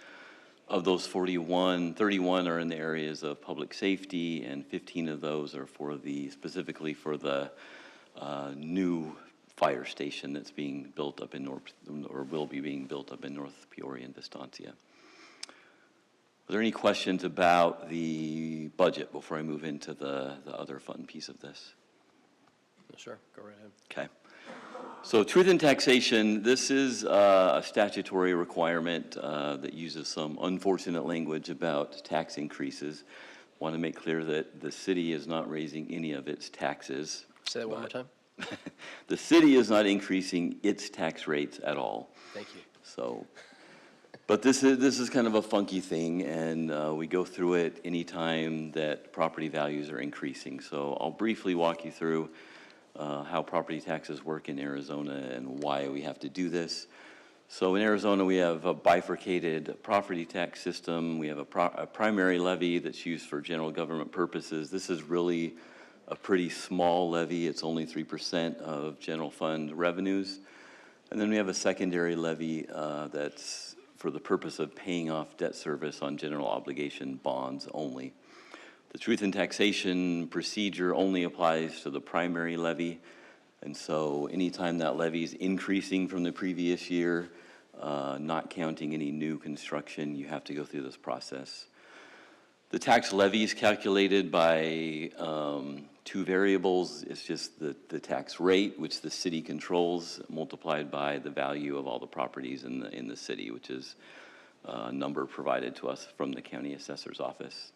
Of those 41, 31 are in the areas of public safety, and 15 of those are specifically for the new fire station that's being built up in will be being built up in North Peoria and Vistancia. Are there any questions about the budget before I move into the other fun piece of this? Sure, go right ahead. Okay. So Truth in Taxation, this is a statutory requirement that uses some unfortunate language about tax increases. I want to make clear that the city is not raising any of its taxes. Say that one more time. The city is not increasing its tax rates at all. Thank you. So But this is kind of a funky thing, and we go through it anytime that property values are increasing. So I'll briefly walk you through how property taxes work in Arizona and why we have to do this. So in Arizona, we have a bifurcated property tax system. We have a primary levy that's used for general government purposes. This is really a pretty small levy. It's only 3% of general fund revenues. And then we have a secondary levy that's for the purpose of paying off debt service on general obligation bonds only. The truth in taxation procedure only applies to the primary levy, and so anytime that levy is increasing from the previous year, not counting any new construction, you have to go through this process. The tax levy is calculated by two variables. It's just the tax rate, which the city controls, multiplied by the value of all the properties in the city, which is a number provided to us from the county assessor's office.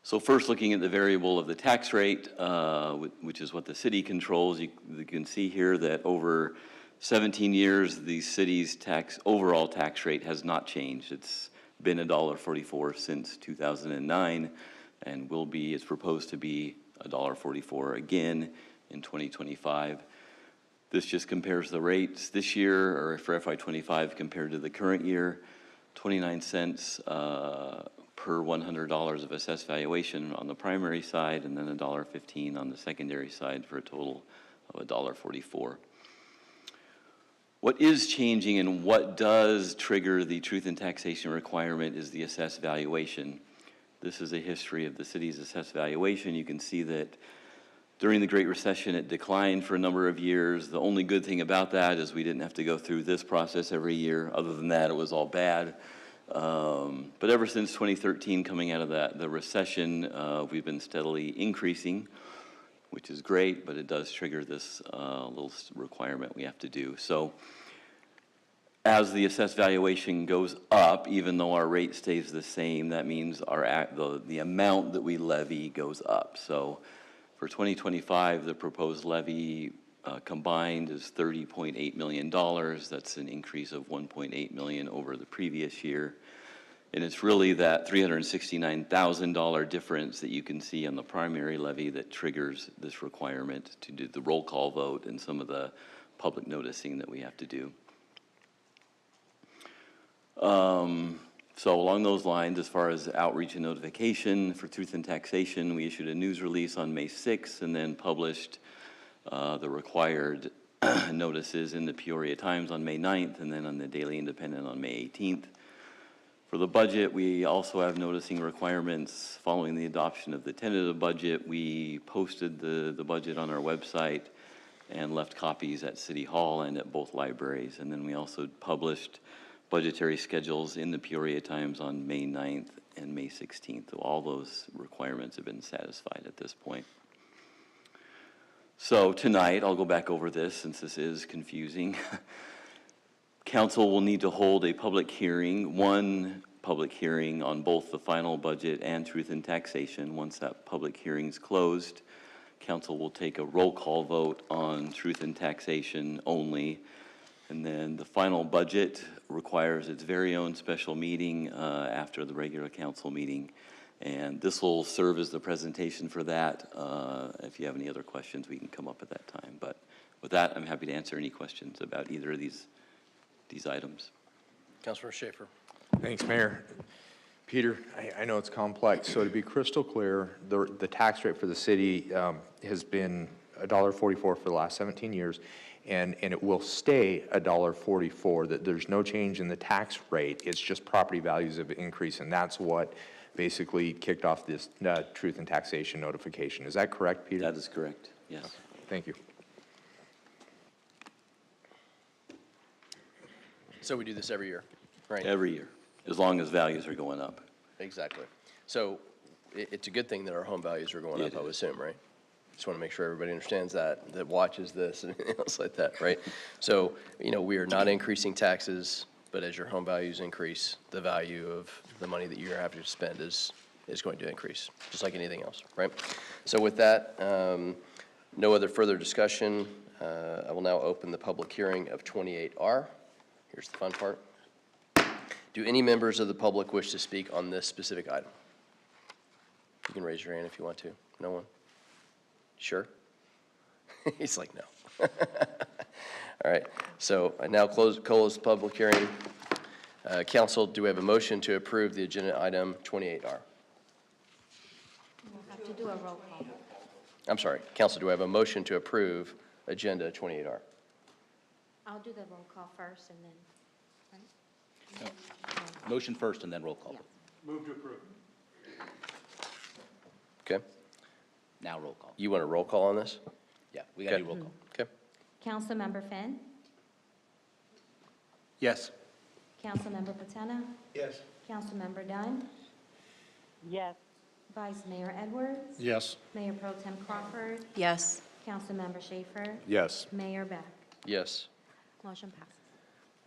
So first, looking at the variable of the tax rate, which is what the city controls, you can see here that over 17 years, the city's overall tax rate has not changed. It's been $1.44 since 2009, and it's proposed to be $1.44 again in 2025. This just compares the rates this year, or for FY25 compared to the current year, 29 cents per $100 of assessed valuation on the primary side, and then $1.15 on the secondary side, for a total of $1.44. What is changing and what does trigger the truth in taxation requirement is the assessed valuation. This is a history of the city's assessed valuation. You can see that during the Great Recession, it declined for a number of years. The only good thing about that is we didn't have to go through this process every year. Other than that, it was all bad. But ever since 2013, coming out of the recession, we've been steadily increasing, which is great, but it does trigger this little requirement we have to do. So as the assessed valuation goes up, even though our rate stays the same, that means the amount that we levy goes up. So for 2025, the proposed levy combined is $30.8 million. That's an increase of $1.8 million over the previous year. And it's really that $369,000 difference that you can see on the primary levy that triggers this requirement to do the roll call vote and some of the public noticing that we have to do. So along those lines, as far as outreach and notification for truth in taxation, we issued a news release on May 6th and then published the required notices in the Peoria Times on May 9th and then on the Daily Independent on May 18th. For the budget, we also have noticing requirements. Following the adoption of the tentative budget, we posted the budget on our website and left copies at City Hall and at both libraries. And then we also published budgetary schedules in the Peoria Times on May 9th and May 16th. All those requirements have been satisfied at this point. So tonight, I'll go back over this since this is confusing. Council will need to hold a public hearing, one public hearing on both the final budget and truth in taxation. Once that public hearing is closed, council will take a roll call vote on truth in taxation only. And then the final budget requires its very own special meeting after the regular council meeting. And this will serve as the presentation for that. If you have any other questions, we can come up at that time. But with that, I'm happy to answer any questions about either of these items. Councilor Schaefer. Thanks, Mayor. Peter, I know it's complex, so to be crystal clear, the tax rate for the city has been $1.44 for the last 17 years, and it will stay $1.44, that there's no change in the tax rate, it's just property values have increased, and that's what basically kicked off this truth and taxation notification. Is that correct, Peter? That is correct, yes. Okay. Thank you. So we do this every year, right? Every year, as long as values are going up. Exactly. So it's a good thing that our home values are going up, I would assume, right? Just want to make sure everybody understands that watches this and anything else like that, right? So, we are not increasing taxes, but as your home values increase, the value of the money that you're having to spend is going to increase, just like anything else, right? So with that, no other further discussion. I will now open the public hearing of 28R. Here's the fun part. Do any members of the public wish to speak on this specific item? You can raise your hand if you want to. No one? Sure? He's like, no. All right, so I now close the public hearing. Council, do we have a motion to approve the agenda item 28R? We'll have to do a roll call. I'm sorry, Council, do I have a motion to approve agenda 28R? I'll do the roll call first and then, right? Motion first and then roll call. Okay, Now roll call. you want a roll call on this? Yeah, we got to Okay. do roll call. Okay. Councilmember Finn, Yes. Councilmember Patena, Yes. Councilmember Dunn, Yes. Vice Mayor Edwards, Yes. Mayor Pro Tem Crawford, Yes. Councilmember Schaefer, Yes. Mayor Beck. Yes. Motion passes.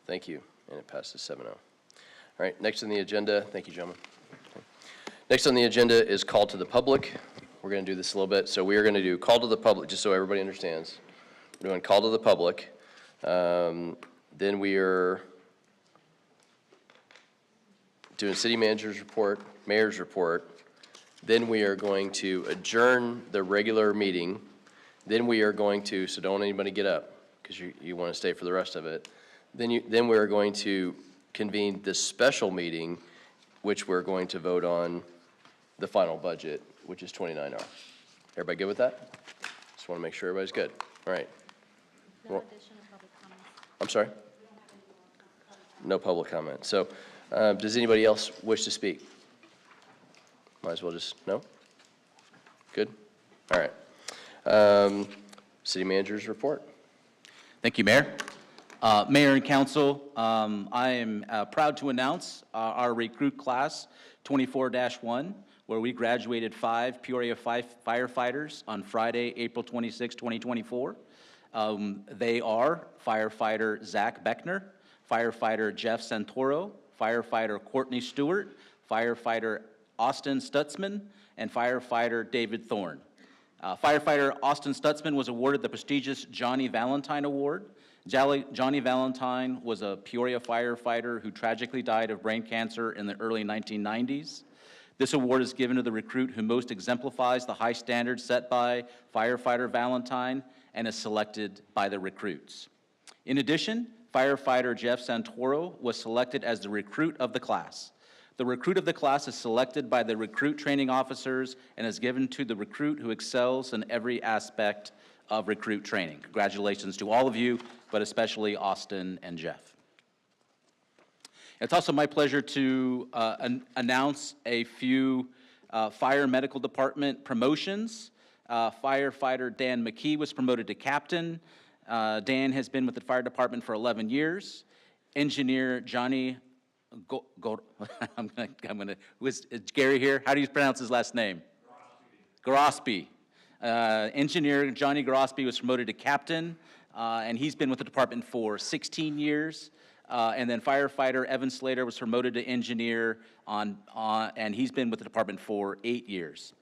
Thank you, and it passes 7-0. All right, next on the agenda, thank you, gentlemen. Next on the agenda is call to the public. We're going to do this a little bit. So we are going to do call to the public, just so everybody understands. We're doing call to the public. Then we are doing city manager's report, mayor's report. Then we are going to adjourn the regular meeting. Then we are going to, so don't anybody get up, because you want to stay for the rest of it. Then we are going to convene this special meeting, which we're going to vote on the final budget, which is 29R. Everybody good with that? Just want to make sure everybody's good. All right. No Well- additional public comments. I'm sorry? No public comment. So, does anybody else wish to speak? Might as well just, no? Good? All right. City manager's report. Thank you, Mayor. Mayor and council, I am proud to announce our recruit class 24-1, where we graduated 5 Peoria firefighters on Friday, April 26, 2024. They are firefighter Zach Beckner, firefighter Jeff Santoro, firefighter Courtney Stewart, firefighter Austin Stutzman, and firefighter David Thorne. Firefighter Austin Stutzman was awarded the prestigious Johnny Valentine Award. Johnny Valentine was a Peoria firefighter who tragically died of brain cancer in the early 1990s. This award is given to the recruit who most exemplifies the high standards set by firefighter Valentine and is selected by the recruits. In addition, firefighter Jeff Santoro was selected as the recruit of the class. The recruit of the class is selected by the recruit training officers and is given to the recruit who excels in every aspect of recruit training. Congratulations to all of you, but especially Austin and Jeff. It's also my pleasure to announce a few fire medical department promotions. Firefighter Dan McKee was promoted to captain. Dan has been with the fire department for 11 years. Engineer Johnny is Gary here? How do you pronounce his last name? Grosby. Engineer Johnny Grosby was promoted to captain, and he's been with the department for 16 years. And then firefighter Evan Slater was promoted to engineer and he's been with the department for 8 years.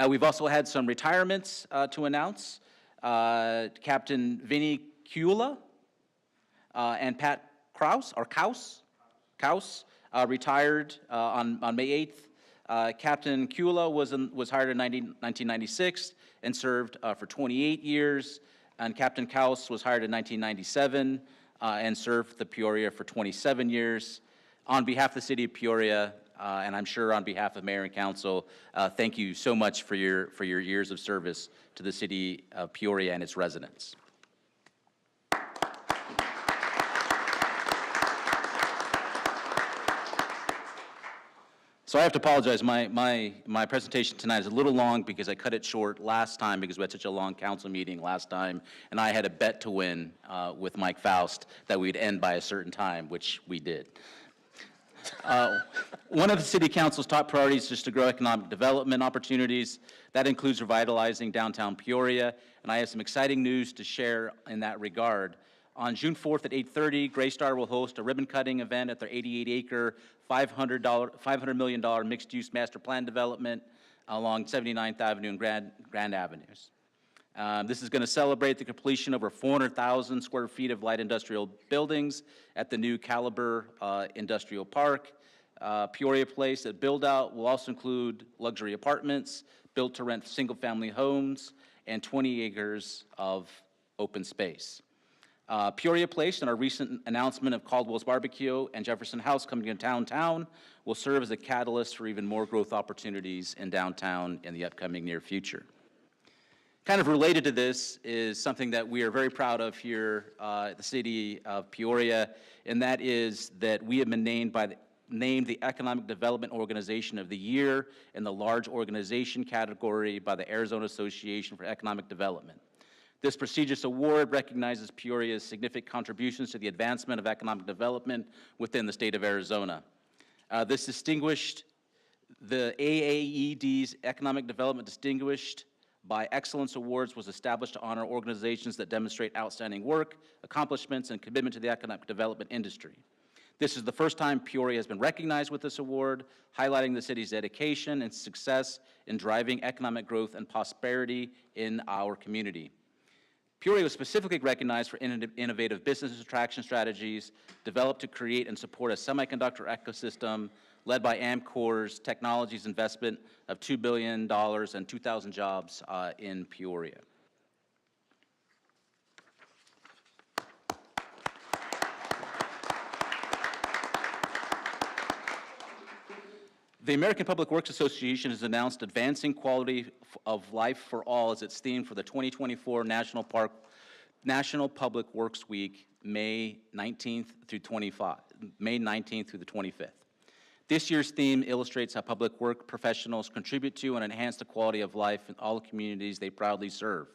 We've also had some retirements to announce. Captain Vinny Cula and Pat Kraus retired on May 8th. Captain Cula was hired in 1996 and served for 28 years, and Captain Kraus was hired in 1997 and served the Peoria for 27 years. On behalf of the city of Peoria, and I'm sure on behalf of Mayor and Council, thank you so much for your years of service to the city of Peoria and its residents. So I have to apologize. My presentation tonight is a little long because I cut it short last time because we had such a long council meeting last time, and I had a bet to win with Mike Faust that we'd end by a certain time, which we did. One of the city council's top priorities is to grow economic development opportunities. That includes revitalizing downtown Peoria, and I have some exciting news to share in that regard. On June 4th at 8:30, Greystar will host a ribbon-cutting event at their 88-acre, $500 million mixed-use master plan development along 79th Avenue and Grand Avenues. This is going to celebrate the completion of over 400,000 square feet of light industrial buildings at the new Caliber Industrial Park. Peoria Place, that build-out will also include luxury apartments, built-to-rent single-family homes, and 20 acres of open space. Peoria Place and our recent announcement of Caldwell's Barbecue and Jefferson House coming to downtown will serve as a catalyst for even more growth opportunities in downtown in the upcoming near future. Kind of related to this is something that we are very proud of here at the city of Peoria, and that is that we have been named the Economic Development Organization of the Year in the large organization category by the Arizona Association for Economic Development. This prestigious award recognizes Peoria's significant contributions to the advancement of economic development within the state of Arizona. This distinguished, the AAED's Economic Development Distinguished by Excellence Awards was established to honor organizations that demonstrate outstanding work, accomplishments, and commitment to the economic development industry. This is the first time Peoria has been recognized with this award, highlighting the city's dedication and success in driving economic growth and prosperity in our community. Peoria was specifically recognized for innovative business attraction strategies developed to create and support a semiconductor ecosystem led by Amcor's Technologies investment of $2 billion and 2,000 jobs in Peoria. The American Public Works Association has announced Advancing Quality of Life for All as its theme for the 2024 National Public Works Week, May 19th through the 25th. This year's theme illustrates how public work professionals contribute to and enhance the quality of life in all the communities they proudly serve.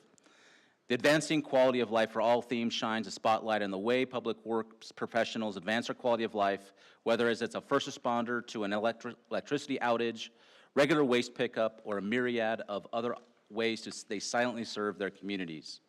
The Advancing Quality of Life for All theme shines a spotlight on the way public works professionals advance their quality of life, whether as it's a first responder to an electricity outage, regular waste pickup, or a myriad of other ways they silently serve their communities.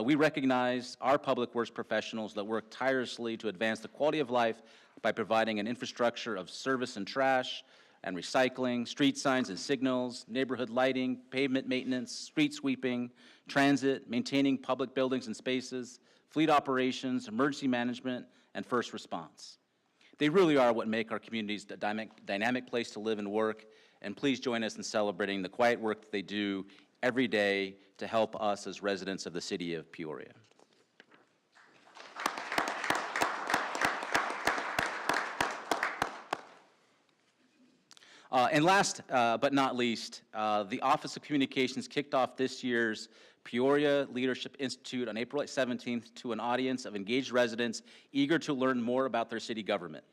We recognize our public works professionals that work tirelessly to advance the quality of life by providing an infrastructure of service and trash and recycling, street signs and signals, neighborhood lighting, pavement maintenance, street sweeping, transit, maintaining public buildings and spaces, fleet operations, emergency management, and first response. They really are what make our communities a dynamic place to live and work, and please join us in celebrating the quiet work that they do every day to help us as residents of the city of Peoria. And last but not least, the Office of Communications kicked off this year's Peoria Leadership Institute on April 17th to an audience of engaged residents eager to learn more about their city government.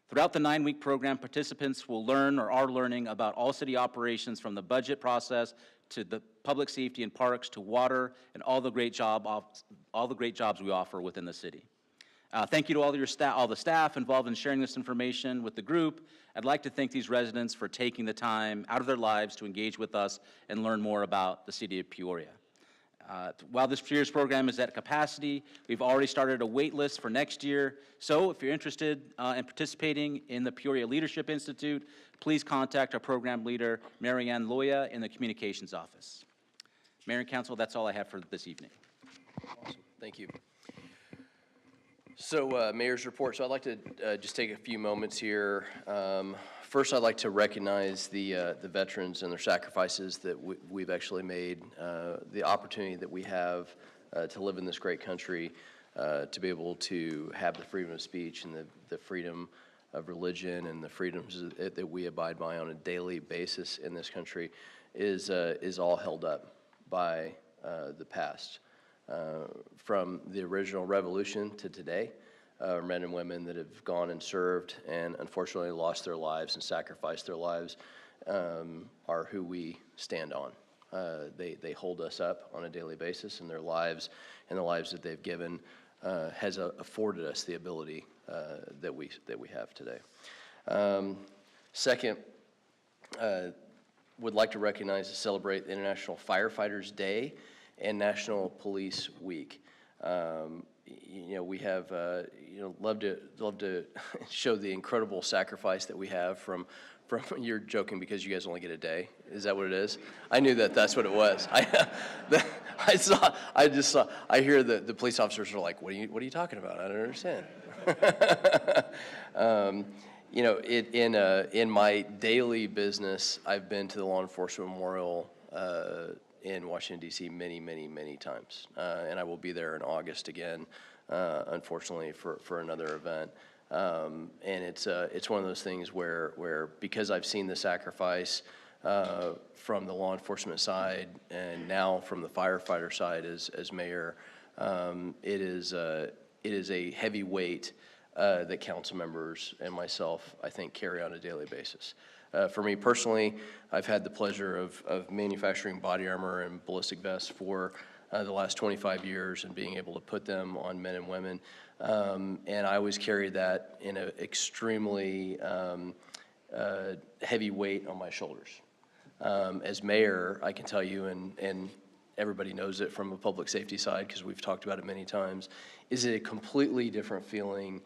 Throughout the 9-week program, participants will learn or are learning about all city operations, from the budget process to the public safety and parks to water and all the great jobs we offer within the city. Thank you to all the staff involved in sharing this information with the group. I'd like to thank these residents for taking the time out of their lives to engage with us and learn more about the city of Peoria. While this year's program is at capacity, we've already started a wait list for next year. So if you're interested in participating in the Peoria Leadership Institute, please contact our program leader, Marianne Loya, in the communications office. Mayor and Council, that's all I have for this evening. Awesome. Thank you. So, Mayor's report. So I'd like to just take a few moments here. First, I'd like to recognize the veterans and their sacrifices that we've actually made, the opportunity that we have to live in this great country, to be able to have the freedom of speech and the freedom of religion and the freedoms that we abide by on a daily basis in this country is all held up by the past. From the original revolution to today, men and women that have gone and served and unfortunately lost their lives and sacrificed their lives are who we stand on. They hold us up on a daily basis, and their lives and the lives that they've given has afforded us the ability that we have today. Second, would like to recognize and celebrate the International Firefighters Day and National Police Week. We have, love to show the incredible sacrifice that we have from, you're joking because you guys only get a day. Is that what it is? I knew that's what it was. I hear the police officers are like, what are you talking about? I don't understand. You know, in my daily business, I've been to the Law Enforcement Memorial in Washington, D.C. many times. And I will be there in August again, unfortunately, for another event. And it's one of those things where because I've seen the sacrifice from the law enforcement side and now from the firefighter side as mayor, it is a heavy weight that council members and myself, I think, carry on a daily basis. For me personally, I've had the pleasure of manufacturing body armor and ballistic vests for the last 25 years and being able to put them on men and women. And I always carried that in an extremely heavy weight on my shoulders. As mayor, I can tell you, and everybody knows it from a public safety side because we've talked about it many times, is it a completely different feeling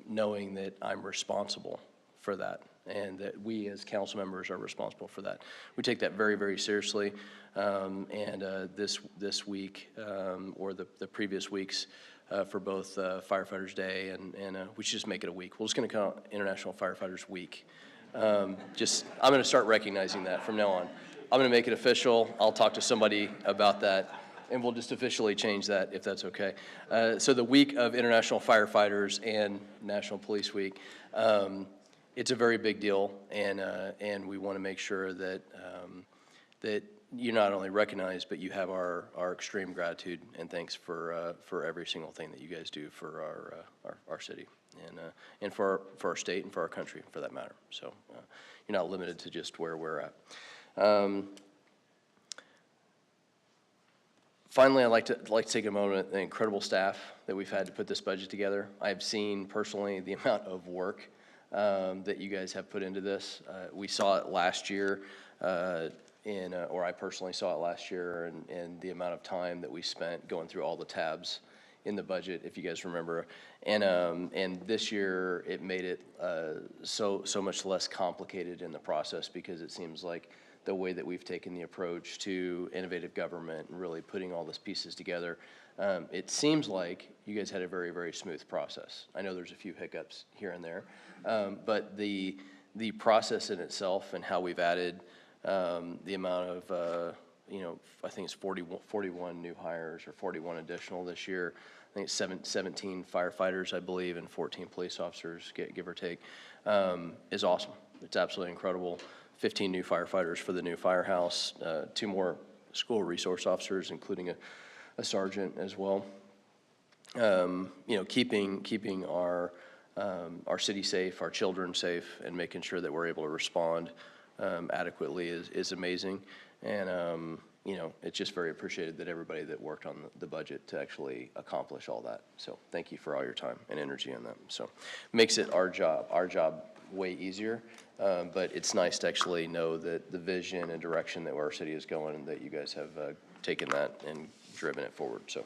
knowing that I'm responsible for that and that we as council members are responsible for that. We take that very seriously. And this week, or the previous weeks, for both Firefighters Day and we should just make it a week. We're just going to call it International Firefighters Week. I'm going to start recognizing that from now on. I'm going to make it official. I'll talk to somebody about that, and we'll just officially change that if that's okay. So the week of International Firefighters and National Police Week, it's a very big deal, and we want to make sure that that you not only recognize, but you have our extreme gratitude and thanks for every single thing that you guys do for our city and for our state and for our country, for that matter. So you're not limited to just where we're at. Finally, I'd like to take a moment, the incredible staff that we've had to put this budget together. I've seen personally the amount of work that you guys have put into this. We saw it last year, or I personally saw it last year, and the amount of time that we spent going through all the tabs in the budget, if you guys remember. And this year, it made it so much less complicated in the process because it seems like the way that we've taken the approach to innovative government and really putting all these pieces together, it seems like you guys had a very smooth process. I know there's a few hiccups here and there, but the process in itself and how we've added the amount of, I think it's 41 new hires or 41 additional this year. I think it's 17 firefighters, I believe, and 14 police officers, give or take, is awesome. It's absolutely incredible. 15 new firefighters for the new firehouse, 2 more school resource officers, including a sergeant as well. Keeping our city safe, our children safe, and making sure that we're able to respond adequately is amazing. And, it's just very appreciated that everybody that worked on the budget to actually accomplish all that. So thank you for all your time and energy on that. So makes it our job way easier. But it's nice to actually know that the vision and direction that our city is going and that you guys have taken that and driven it forward. So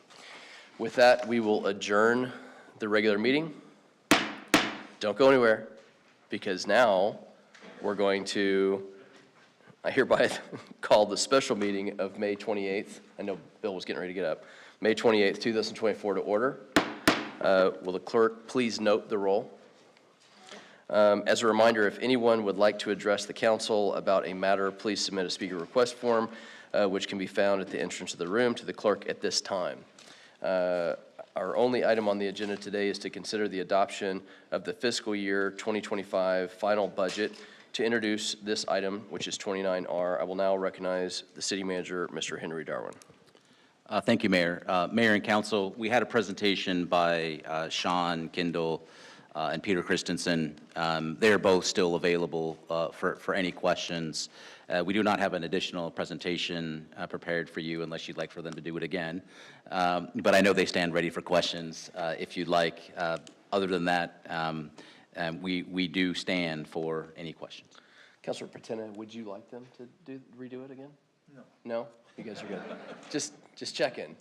with that, we will adjourn the regular meeting. Don't go anywhere, because now we're going to, I hereby call the special meeting of May 28th. I know Bill was getting ready to get up. May 28th, 2024 to order. Will the clerk please note the roll? As a reminder, if anyone would like to address the council about a matter, please submit a speaker request form, which can be found at the entrance of the room to the clerk at this time. Our only item on the agenda today is to consider the adoption of the fiscal year 2025 final budget. To introduce this item, which is 29R, I will now recognize the city manager, Mr. Henry Darwin. Thank you, Mayor. Mayor and council, we had a presentation by Sean Kindle and Peter Christensen. They're both still available for any questions. We do not have an additional presentation prepared for you unless you'd like for them to do it again. But I know they stand ready for questions if you'd like. Other than that, we do stand for any questions. Councilor Patina, would you like them to redo it again? No. No? You guys are good. Just check in.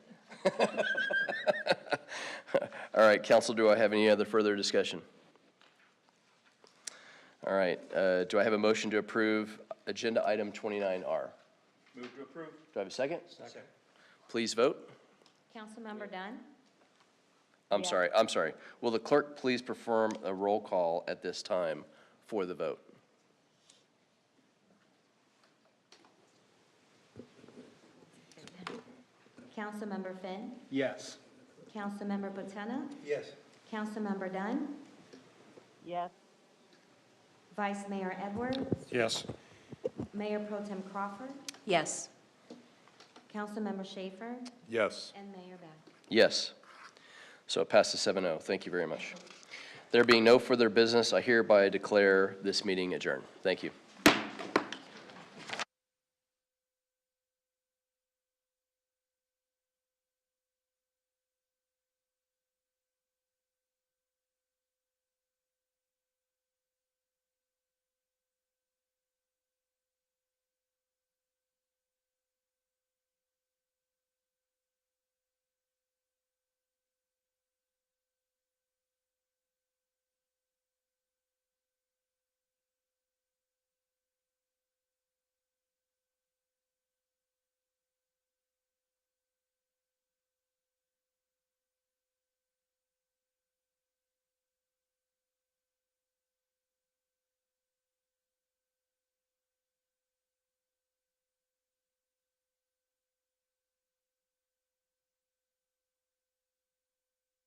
All right, council, do I have any other further discussion? All right, do I have a motion to approve agenda item 29R? Move to approve. Do I have a second? Second. please vote. Councilmember Dunn, I'm sorry. Will the clerk please perform a roll call at this time for the vote? Councilmember Finn, Yes. Councilmember Botena, Yes. Councilmember Dunn, Yes. Vice Mayor Edwards, Yes. Mayor Pro Tem Crawford, Yes. Councilmember Schaefer, Yes. and Mayor Beck. Yes. So it passes 7-0. Thank you very much. There being no further business, I hereby declare this meeting adjourned. Thank you.